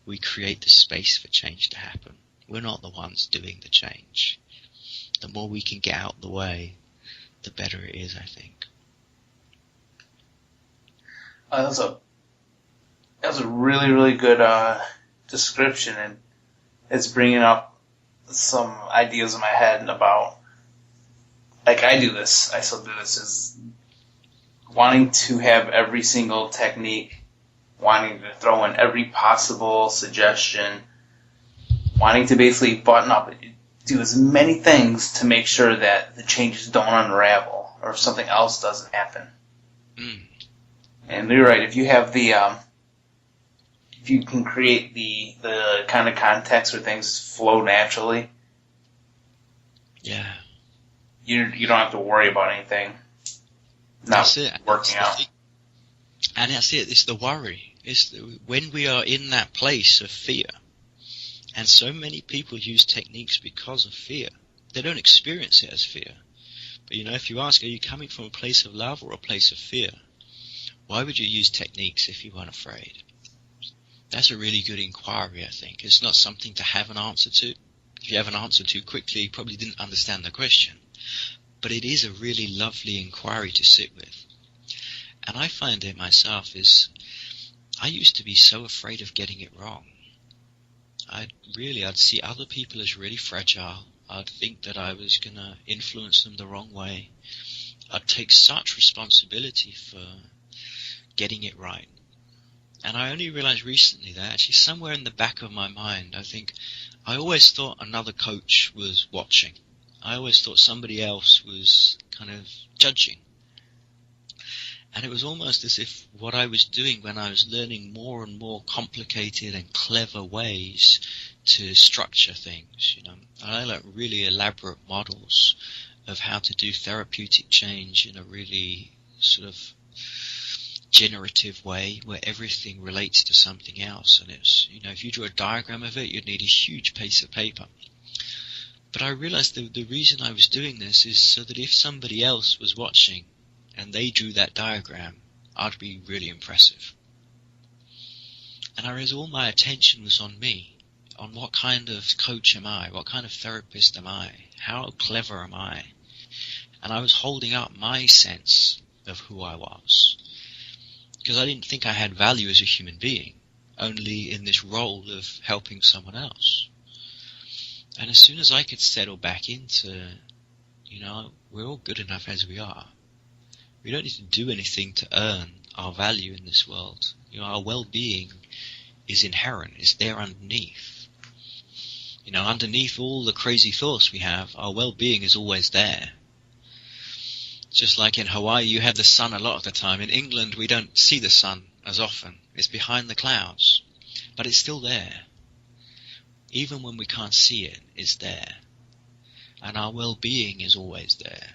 we create the space for change to happen. We're not the ones doing the change. The more we can get out of the way, the better it is, I think. That was a really, really good description, and it's bringing up some ideas in my head about, like, I still do this, is wanting to have every single technique, wanting to throw in every possible suggestion, wanting to basically button up, do as many things to make sure that the changes don't unravel or something else doesn't happen. Mm. And you're right, if you have the, if you can create the kind of context where things flow naturally, yeah, you don't have to worry about anything not working out. And that's it. It's the worry. When we are in that place of fear, and so many people use techniques because of fear. They don't experience it as fear. But you know, if you ask, are you coming from a place of love or a place of fear? Why would you use techniques if you weren't afraid? That's a really good inquiry, I think. It's not something to have an answer to. If you have an answer too quickly, you probably didn't understand the question. But it is a really lovely inquiry to sit with. And I find it myself is, I used to be so afraid of getting it wrong. I'd see other people as really fragile. I'd think that I was going to influence them the wrong way. I'd take such responsibility for getting it right. And I only realized recently that actually somewhere in the back of my mind, I always thought another coach was watching. I always thought somebody else was kind of judging. And it was almost as if what I was doing when I was learning more and more complicated and clever ways to structure things, you know. And I like really elaborate models of how to do therapeutic change in a really sort of generative way where everything relates to something else. And it's, you know, if you drew a diagram of it, you'd need a huge piece of paper. But I realized the reason I was doing this is so that if somebody else was watching and they drew that diagram, I'd be really impressive. And I realized all my attention was on me, on what kind of coach am I, what kind of therapist am I, how clever am I. And I was holding up my sense of who I was, because I didn't think I had value as a human being, only in this role of helping someone else. And as soon as I could settle back into, you know, we're all good enough as we are. We don't need to do anything to earn our value in this world. You know, our well-being is inherent. It's there underneath. You know, underneath all the crazy thoughts we have, our well-being is always there. Just like in Hawaii, you have the sun a lot of the time. In England, we don't see the sun as often. It's behind the clouds. But it's still there. Even when we can't see it, it's there. And our well-being is always there,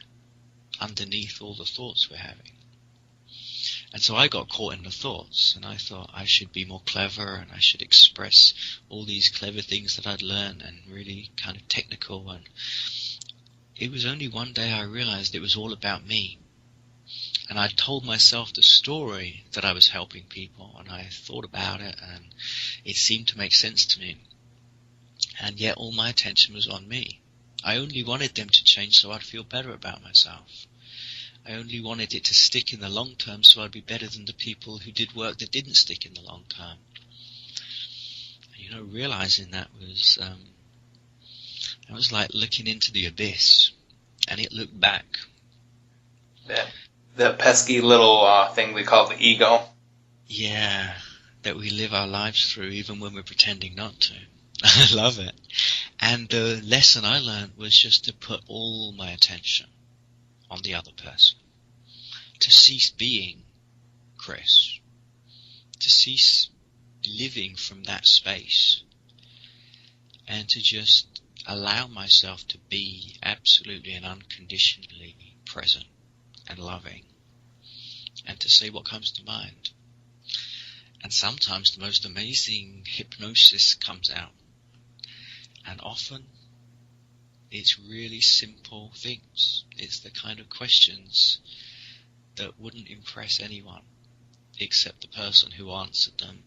underneath all the thoughts we're having. And so I got caught in the thoughts, and I thought I should be more clever, and I should express all these clever things that I'd learned, and really kind of technical. And it was only one day I realized it was all about me. And I told myself the story that I was helping people, and I thought about it, and it seemed to make sense to me. And yet all my attention was on me. I only wanted them to change so I'd feel better about myself. I only wanted it to stick in the long term so I'd be better than the people who did work that didn't stick in the long term. And, you know, realizing that was like looking into the abyss, and it looked back. The pesky little thing we call the ego. Yeah, that we live our lives through even when we're pretending not to. I love it. And the lesson I learned was just to put all my attention on the other person. To cease being Chris. To cease living from that space. And to just allow myself to be absolutely and unconditionally present and loving. And to say what comes to mind. And sometimes the most amazing hypnosis comes out. And often, it's really simple things. It's the kind of questions that wouldn't impress anyone except the person who answered them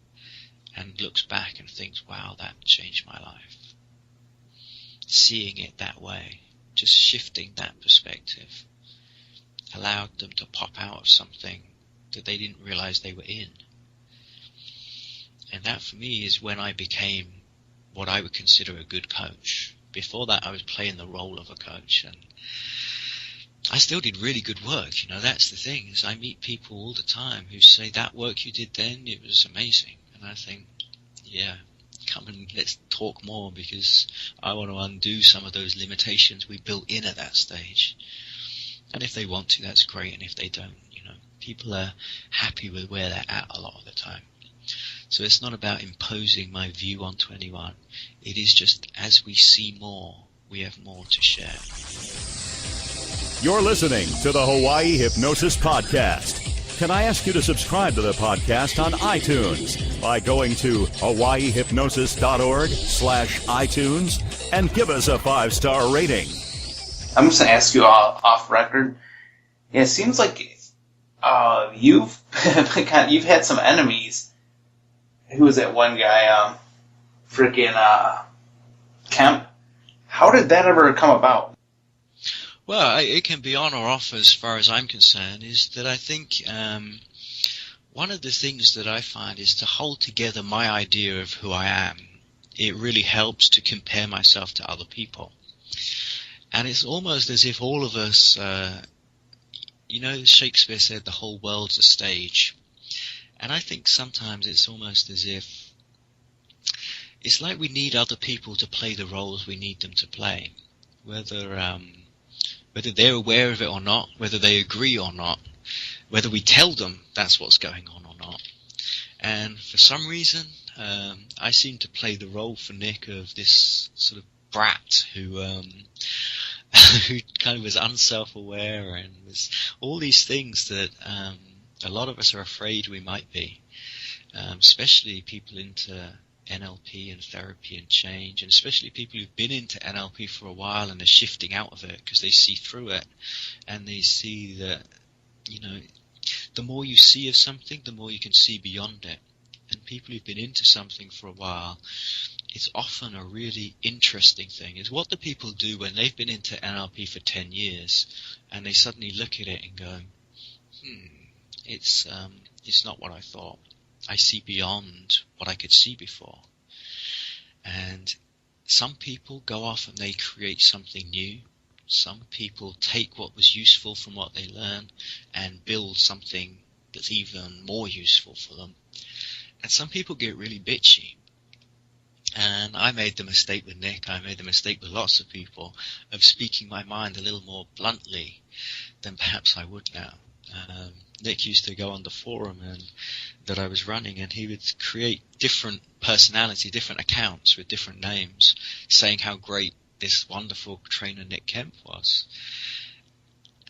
and looks back and thinks, wow, that changed my life. Seeing it that way, just shifting that perspective, allowed them to pop out of something that they didn't realize they were in. And that for me is when I became what I would consider a good coach. Before that, I was playing the role of a coach, and I still did really good work. You know, that's the thing, is I meet people all the time who say that work you did then, it was amazing. And I think, yeah, come and let's talk more, because I want to undo some of those limitations we built in at that stage. And if they want to, that's great. And if they don't, you know, people are happy with where they're at a lot of the time. So it's not about imposing my view onto anyone. It is just as we see more, we have more to share. You're listening to the Hawaii Hypnosis Podcast. Can I ask you to subscribe to the podcast on iTunes by going to hawaiihypnosis.org/iTunes and give us a 5-star rating. I'm just going to ask you all off record. Yeah, it seems like you've had some enemies. Who was that one guy? Kemp. How did that ever come about? Well, it can be on or off as far as I'm concerned, is that I think one of the things that I find is to hold together my idea of who I am. It really helps to compare myself to other people. And it's almost as if all of us, you know, Shakespeare said the whole world's a stage. And I think sometimes it's almost as if it's like we need other people to play the roles we need them to play, whether they're aware of it or not, whether they agree or not, whether we tell them that's what's going on or not. And for some reason, I seem to play the role for Nick of this sort of brat who who kind of was unself-aware and was all these things that a lot of us are afraid we might be, especially people into NLP and therapy and change, and especially people who've been into NLP for a while and are shifting out of it because they see through it and they see that, you know, the more you see of something, the more you can see beyond it. And people who've been into something for a while, it's often a really interesting thing. Is what do people do when they've been into NLP for 10 years and they suddenly look at it and go, it's not what I thought. I see beyond what I could see before. And some people go off and they create something new. Some people take what was useful from what they learn and build something that's even more useful for them. And some people get really bitchy. And I made the mistake with Nick, I made the mistake with lots of people, of speaking my mind a little more bluntly than perhaps I would now. Nick used to go on the forum that I was running, and he would create different personality, different accounts with different names, saying how great this wonderful trainer Nick Kemp was.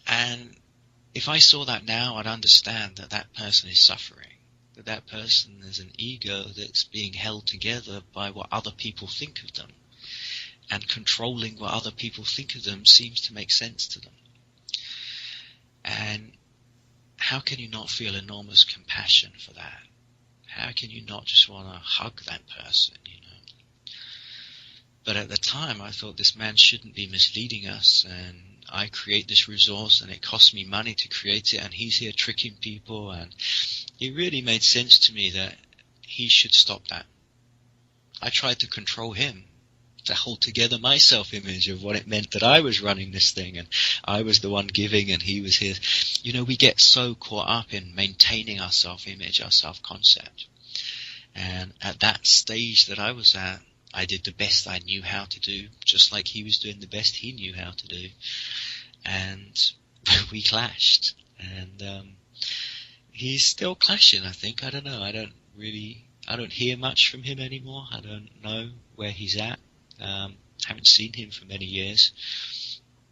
And if I saw that now, I'd understand that that person is suffering. That person is an ego that's being held together by what other people think of them, and controlling what other people think of them seems to make sense to them. And how can you not feel enormous compassion for that? How can you not just want to hug that person, you know? But at the time I thought this man shouldn't be misleading us, and I create this resource and it costs me money to create it, and he's here tricking people, and it really made sense to me that he should stop that. I tried to control him, to hold together my self-image of what it meant that I was running this thing and I was the one giving and he was here. You know, we get so caught up in maintaining our self-image, our self-concept. And at that stage that I was at, I did the best I knew how to do, just like he was doing the best he knew how to do. And we clashed. And he's still clashing, I think. I don't know. I don't hear much from him anymore. I don't know where he's at. Haven't seen him for many years.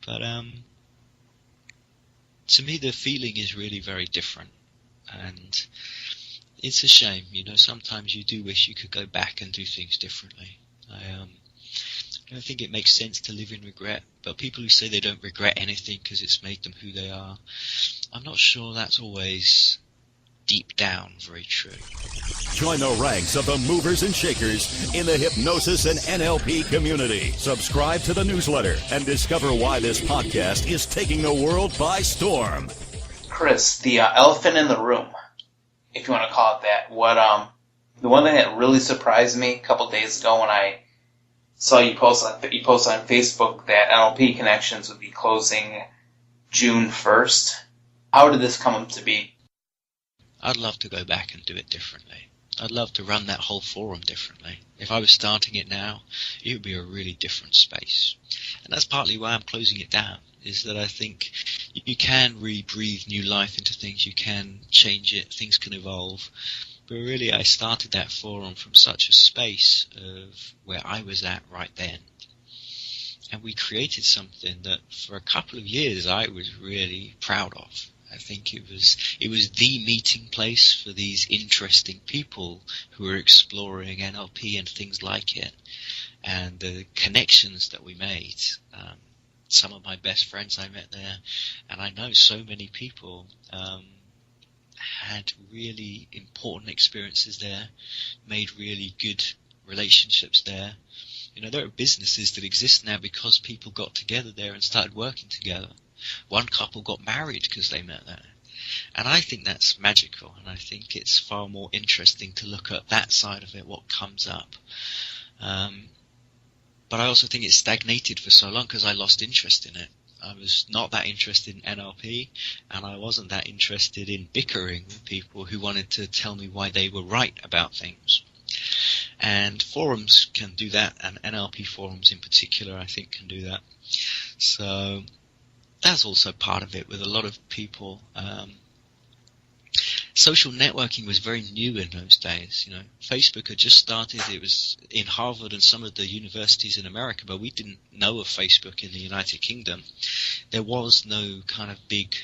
But to me, the feeling is really very different. And it's a shame, you know, sometimes you do wish you could go back and do things differently. I don't think it makes sense to live in regret, but people who say they don't regret anything because it's made them who they are, I'm not sure that's always deep down very true. Join the ranks of the movers and shakers in the hypnosis and NLP community. Subscribe to the newsletter and discover why this podcast is taking the world by storm. Chris, the elephant in the room, if you want to call it that. The one thing that really surprised me a couple days ago when I saw you post on Facebook that NLP Connections would be closing June 1st. How did this come to be? I'd love to go back and do it differently. I'd love to run that whole forum differently. If I was starting it now, it would be a really different space. And that's partly why I'm closing it down, is that I think you can re-breathe new life into things, you can change it, things can evolve. But really I started that forum from such a space of where I was at right then. And we created something that for a couple of years I was really proud of. I think it was the meeting place for these interesting people who were exploring NLP and things like it, and the connections that we made. Some of my best friends I met there, and I know so many people had really important experiences there, made really good relationships there. You know, there are businesses that exist now because people got together there and started working together. One couple got married because they met there. And I think that's magical, and I think it's far more interesting to look at that side of it, what comes up. But I also think it stagnated for so long because I lost interest in it. I was not that interested in NLP, and I wasn't that interested in bickering with people who wanted to tell me why they were right about things. And forums can do that, and NLP forums in particular, I think, can do that. So that's also part of it with a lot of people. social networking was very new in those days. Facebook had just started. It was in Harvard and some of the universities in America, but we didn't know of Facebook in the United Kingdom. There was no kind of big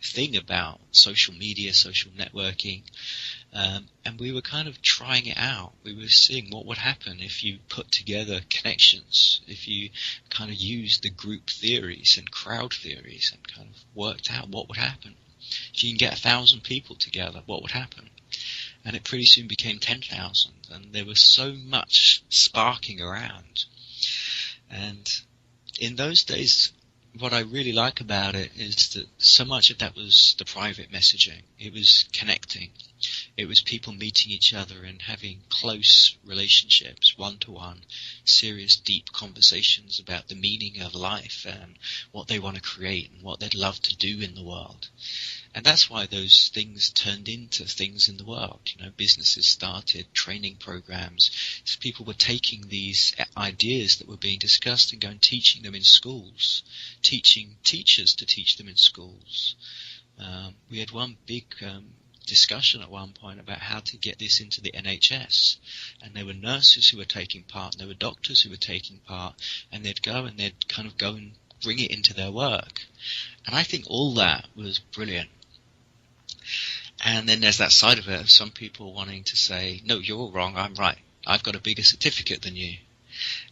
thing about social media, social networking, and we were kind of trying it out. We were seeing what would happen if you put together connections, if you kind of used the group theories and crowd theories and kind of worked out what would happen. If you can get 1,000 people together, what would happen? And it pretty soon became 10,000, and there was so much sparking around. And in those days, what I really like about it is that so much of that was the private messaging. It was connecting. It was people meeting each other and having close relationships, one-to-one, serious, deep conversations about the meaning of life and what they want to create and what they'd love to do in the world. And that's why those things turned into things in the world. Businesses started, training programs. So people were taking these ideas that were being discussed and going teaching them in schools, teaching teachers to teach them in schools. We had one big discussion at one point about how to get this into the NHS, and there were nurses who were taking part, and there were doctors who were taking part, and they'd go and bring it into their work. And I think all that was brilliant. And then there's that side of it of some people wanting to say, no, you're wrong, I'm right. I've got a bigger certificate than you.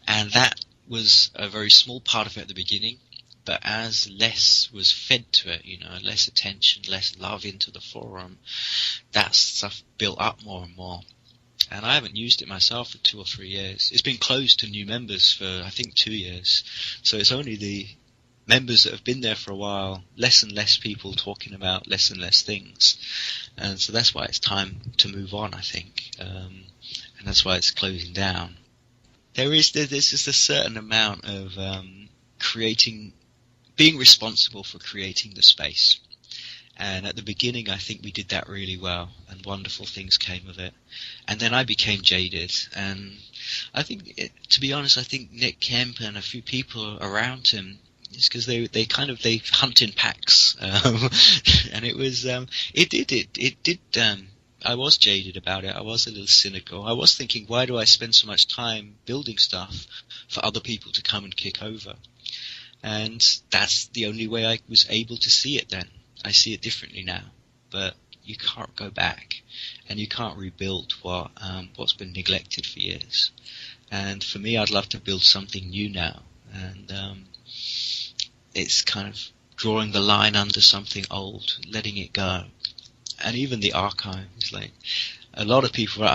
And that was a very small part of it at the beginning. But as less was fed to it, less attention, less love into the forum, that stuff built up more and more. And I haven't used it myself for 2 or 3 years. It's been closed to new members for, I think, 2 years. So it's only the members that have been there for a while, less and less people talking about less and less things. And so that's why it's time to move on, I think. And that's why it's closing down. There's just a certain amount of being responsible for creating the space. And at the beginning, I think we did that really well, and wonderful things came of it. And then I became jaded, and I think, to be honest, I think Nick Kemp and a few people around him, it's because they hunt in packs, and it was I was jaded about it. I was a little cynical. I was thinking, why do I spend so much time building stuff for other people to come and kick over? And that's the only way I was able to see it then. I see it differently now, but you can't go back, and you can't rebuild what's been neglected for years. And for me, I'd love to build something new now, and it's kind of drawing the line under something old, letting it go. And even the archive is like, a lot of people,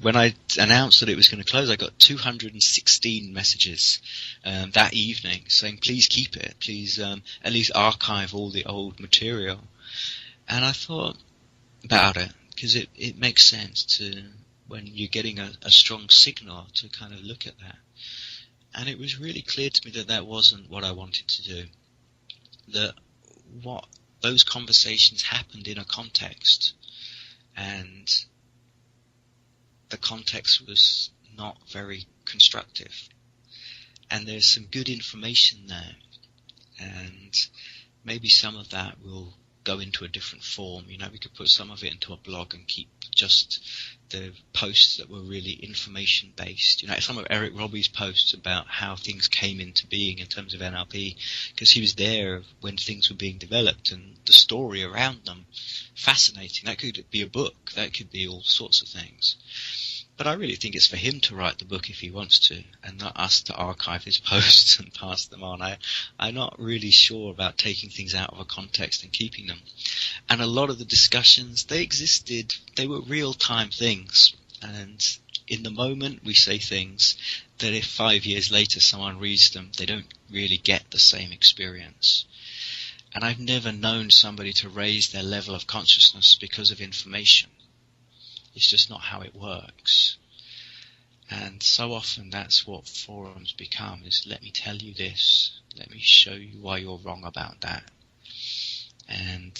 when I announced that it was going to close, I got 216 messages that evening saying, please keep it, please at least archive all the old material. And I thought about it, because it makes sense to, when you're getting a strong signal, to kind of look at that. And it was really clear to me that wasn't what I wanted to do. That those conversations happened in a context, and the context was not very constructive. And there's some good information there, and maybe some of that will go into a different form. We could put some of it into a blog and keep just the posts that were really information based. Some of Eric Robbie's posts about how things came into being in terms of NLP, because he was there when things were being developed, and the story around them, fascinating. That could be a book, that could be all sorts of things. But I really think it's for him to write the book if he wants to, and not us to archive his posts and pass them on. I'm not really sure about taking things out of a context and keeping them. And a lot of the discussions, they existed, they were real-time things. And in the moment we say things that if 5 years later someone reads them, they don't really get the same experience. And I've never known somebody to raise their level of consciousness because of information. It's just not how it works. And so often that's what forums become, is let me tell you this, let me show you why you're wrong about that. And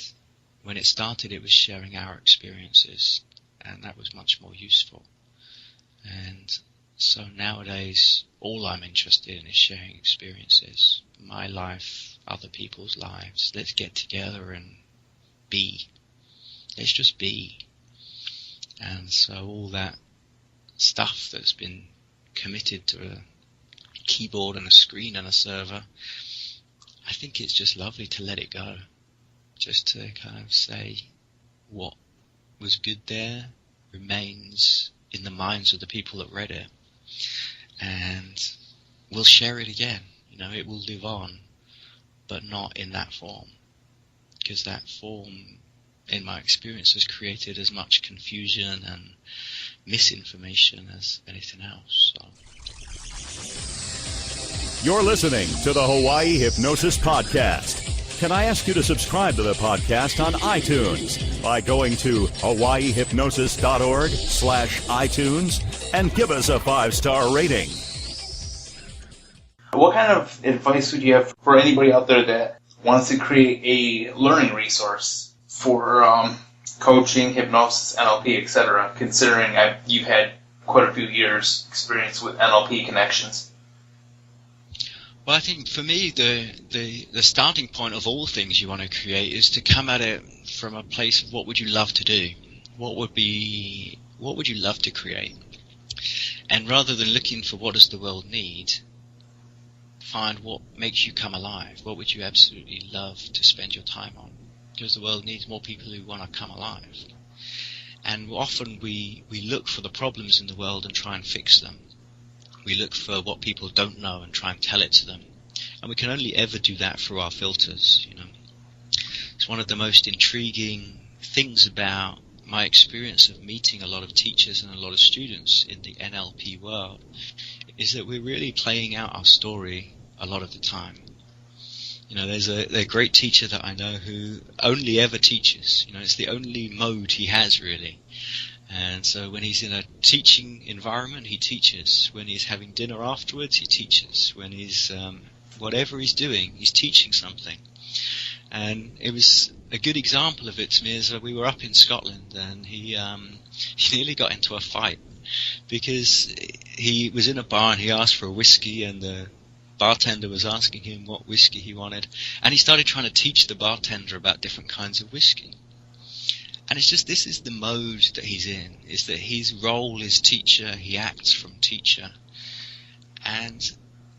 when it started, it was sharing our experiences, and that was much more useful. And so nowadays, all I'm interested in is sharing experiences, my life, other people's lives. Let's get together and be. Let's just be. And so all that stuff that's been committed to a keyboard and a screen and a server, I think it's just lovely to let it go. Just to kind of say what was good there remains in the minds of the people that read it. And we'll share it again. It will live on, but not in that form. Because that form, in my experience, has created as much confusion and misinformation as anything else. So. You're listening to the Hawaii Hypnosis Podcast. Can I ask you to subscribe to the podcast on iTunes by going to hawaiihypnosis.org/iTunes and give us a 5-star rating? What kind of advice would you have for anybody out there that wants to create a learning resource for coaching, hypnosis, NLP, etc., considering you've had quite a few years experience with NLP connections? Well, I think for me, the starting point of all things you want to create is to come at it from a place of what would you love to do? What would you love to create? And rather than looking for what does the world need, find what makes you come alive. What would you absolutely love to spend your time on? Because the world needs more people who want to come alive. And often we look for the problems in the world and try and fix them. We look for what people don't know and try and tell it to them. And we can only ever do that through our filters, It's one of the most intriguing things about my experience of meeting a lot of teachers and a lot of students in the NLP world is that we're really playing out our story a lot of the time. There's a great teacher that I know who only ever teaches. It's the only mode he has, really. And so when he's in a teaching environment, he teaches. When he's having dinner afterwards, he teaches. When he's whatever he's doing, he's teaching something. And it was a good example of it to me is that we were up in Scotland, and he nearly got into a fight because he was in a bar and he asked for a whiskey, and the bartender was asking him what whiskey he wanted, and he started trying to teach the bartender about different kinds of whiskey. And it's just, this is the mode that he's in, is that his role is teacher, he acts from teacher. And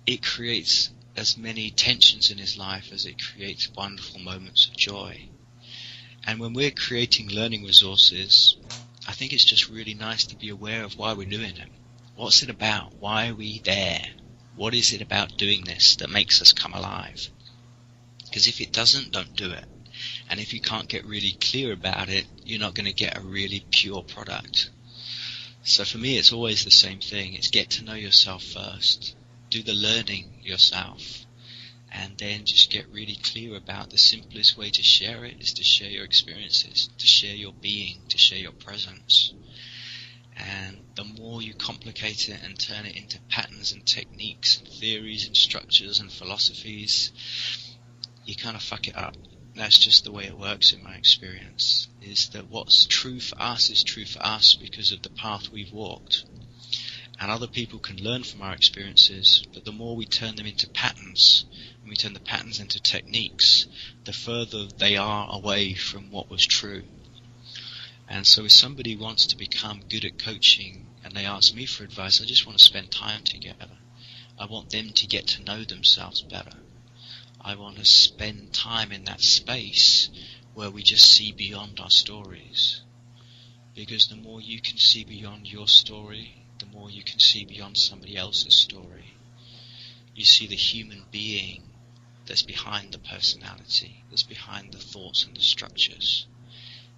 it creates as many tensions in his life as it creates wonderful moments of joy. And when we're creating learning resources, I think it's just really nice to be aware of why we're doing it. What's it about? Why are we there? What is it about doing this that makes us come alive? Because if it doesn't, don't do it. And if you can't get really clear about it, you're not going to get a really pure product. So for me, it's always the same thing. It's get to know yourself first. Do the learning yourself. And then just get really clear about the simplest way to share it is to share your experiences, to share your being, to share your presence. And the more you complicate it and turn it into patterns and techniques and theories and structures and philosophies, you kind of fuck it up. That's just the way it works in my experience, is that what's true for us is true for us because of the path we've walked. And other people can learn from our experiences, but the more we turn them into patterns, and we turn the patterns into techniques, the further they are away from what was true. And so if somebody wants to become good at coaching and they ask me for advice, I just want to spend time together. I want them to get to know themselves better. I want to spend time in that space where we just see beyond our stories. Because the more you can see beyond your story, the more you can see beyond somebody else's story. You see the human being that's behind the personality, that's behind the thoughts and the structures.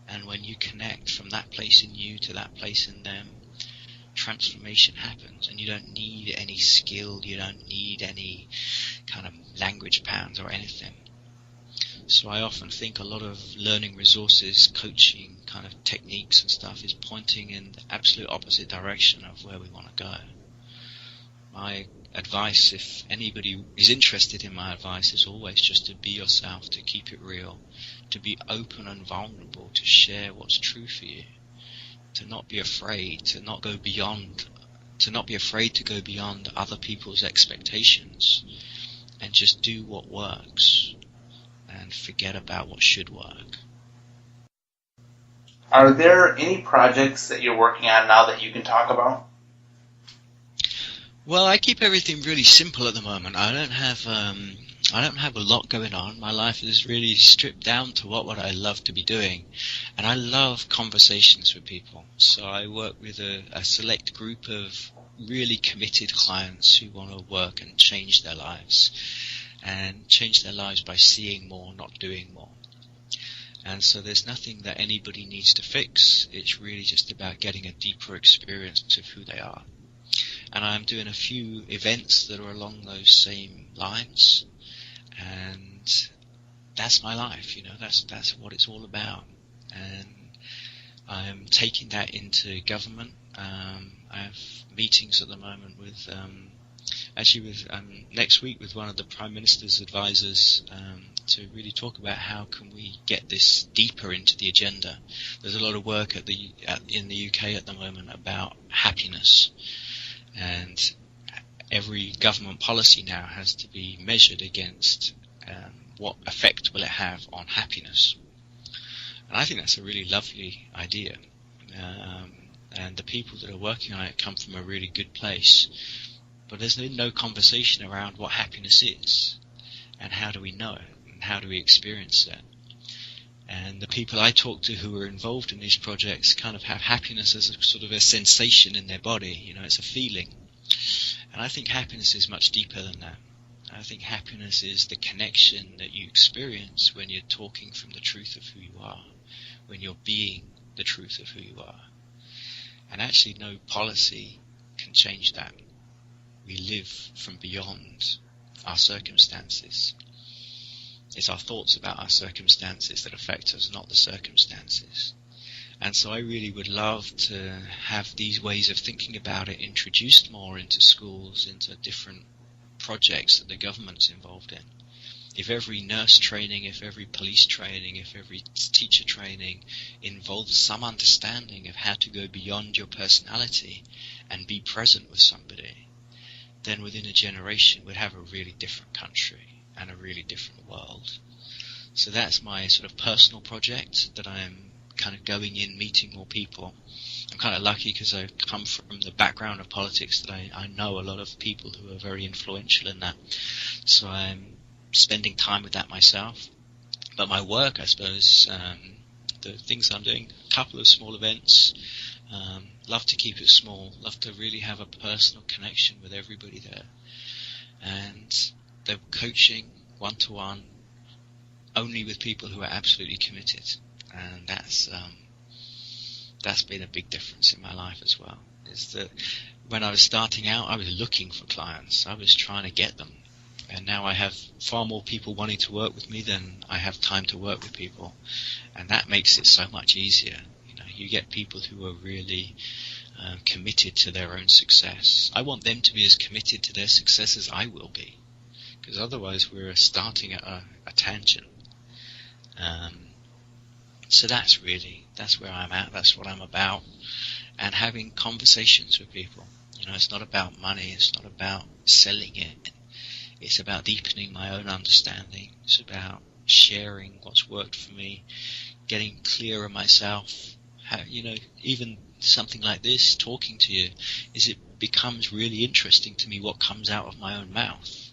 And when you connect from that place in you to that place in them, transformation happens, and you don't need any skill, you don't need any kind of language patterns or anything. So I often think a lot of learning resources, coaching kind of techniques and stuff is pointing in the absolute opposite direction of where we want to go. My advice, if anybody is interested in my advice, is always just to be yourself, to keep it real, to be open and vulnerable, to share what's true for you, to not be afraid, to not be afraid to go beyond other people's expectations, and just do what works and forget about what should work. Are there any projects that you're working on now that you can talk about? Well, I keep everything really simple at the moment. I don't have a lot going on. My life is really stripped down to what I love to be doing, and I love conversations with people. So I work with a select group of really committed clients who want to work and change their lives by seeing more, not doing more. And so there's nothing that anybody needs to fix. It's really just about getting a deeper experience of who they are. And I'm doing a few events that are along those same lines, and that's my life, that's what it's all about. And I'm taking that into government. I have meetings at the moment with next week with one of the Prime Minister's advisors to really talk about how can we get this deeper into the agenda. There's a lot of work in the UK at the moment about happiness, and every government policy now has to be measured against what effect will it have on happiness. And I think that's a really lovely idea. And the people that are working on it come from a really good place. But there's no conversation around what happiness is, and how do we know it, and how do we experience it. And the people I talk to who are involved in these projects kind of have happiness as a sort of a sensation in their body, it's a feeling. And I think happiness is much deeper than that. I think happiness is the connection that you experience when you're talking from the truth of who you are, when you're being the truth of who you are. And actually no policy can change that. We live from beyond our circumstances. It's our thoughts about our circumstances that affect us, not the circumstances. And so I really would love to have these ways of thinking about it introduced more into schools, into different projects that the government's involved in. If every nurse training, if every police training, if every teacher training involves some understanding of how to go beyond your personality and be present with somebody, then within a generation we'd have a really different country and a really different world. So that's my sort of personal project that I'm kind of going in, meeting more people. I'm kind of lucky because I come from the background of politics that I know a lot of people who are very influential in that. So I'm spending time with that myself. But my work, I suppose, the things I'm doing, a couple of small events, love to keep it small, love to really have a personal connection with everybody there. And the coaching, one-to-one, only with people who are absolutely committed. And that's been a big difference in my life as well. Is that when I was starting out, I was looking for clients. I was trying to get them. And now I have far more people wanting to work with me than I have time to work with people. And that makes it so much easier. You get people who are really committed to their own success. I want them to be as committed to their success as I will be. Because otherwise we're starting at a tangent. So that's where I'm at, that's what I'm about. And having conversations with people. It's not about money, it's not about selling it. It's about deepening my own understanding. It's about sharing what's worked for me, getting clearer myself. Even something like this, talking to you, it becomes really interesting to me what comes out of my own mouth.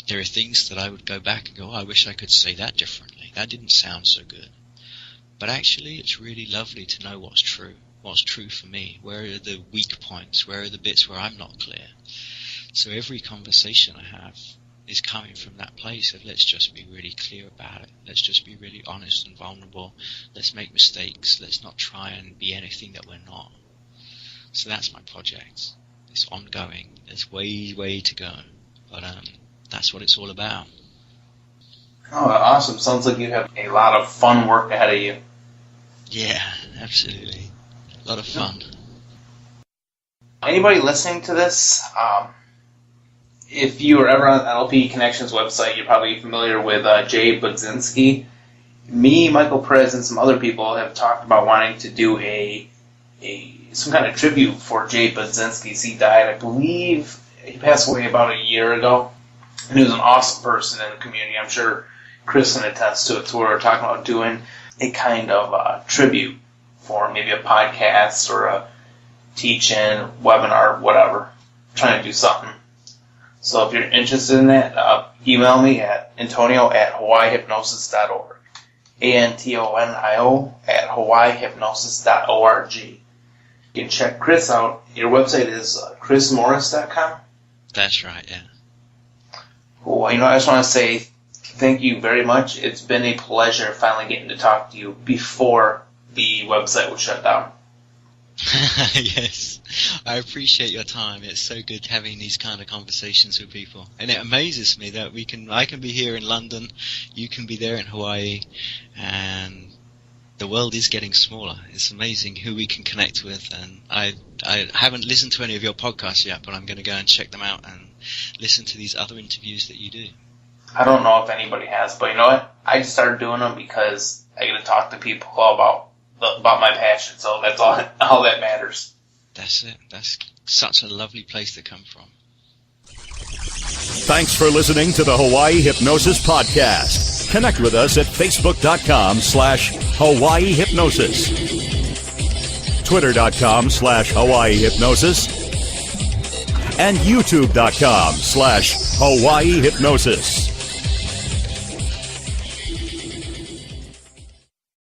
There are things that I would go back and go, I wish I could say that differently. That didn't sound so good. But actually, it's really lovely to know what's true for me. Where are the weak points? Where are the bits where I'm not clear? So every conversation I have is coming from that place of let's just be really clear about it. Let's just be really honest and vulnerable. Let's make mistakes. Let's not try and be anything that we're not. So that's my project. It's ongoing. There's way to go. But that's what it's all about. Oh, awesome. Sounds like you have a lot of fun work ahead of you. Yeah, absolutely. A lot of fun. Anybody listening to this, if you were ever on NLP Connections website, you're probably familiar with Jay Budzinski. Me, Michael Perez, and some other people have talked about wanting to do some kind of tribute for Jay Budzinski. He died, I believe, he passed away about a year ago. And he was an awesome person in the community. I'm sure Chris can attest to it. So we're talking about doing a kind of tribute for maybe a podcast or a teach-in, webinar, whatever. Trying to do something. So if you're interested in that, email me at antonio@hawaiihypnosis.org. ANTONIO@hawaiihypnosis.org. You can check Chris out. Your website is chrismorris.com? That's right, yeah. Cool. I just want to say thank you very much. It's been a pleasure finally getting to talk to you before the website was shut down. Yes, I appreciate your time. It's so good having these kind of conversations with people, and it amazes me that I can be here in London, you can be there in Hawaii, and the world is getting smaller. It's amazing who we can connect with, and I haven't listened to any of your podcasts yet, but I'm going to go and check them out and listen to these other interviews that you do. I don't know if anybody has, but you know what? I just started doing them because I get to talk to people about my passion, so that's all that matters. That's it. That's such a lovely place to come from. Thanks for listening to the Hawaii Hypnosis Podcast. Connect with us at facebook.com/Hawaii Hypnosis, twitter.com/Hawaii Hypnosis, and youtube.com/Hawaii Hypnosis.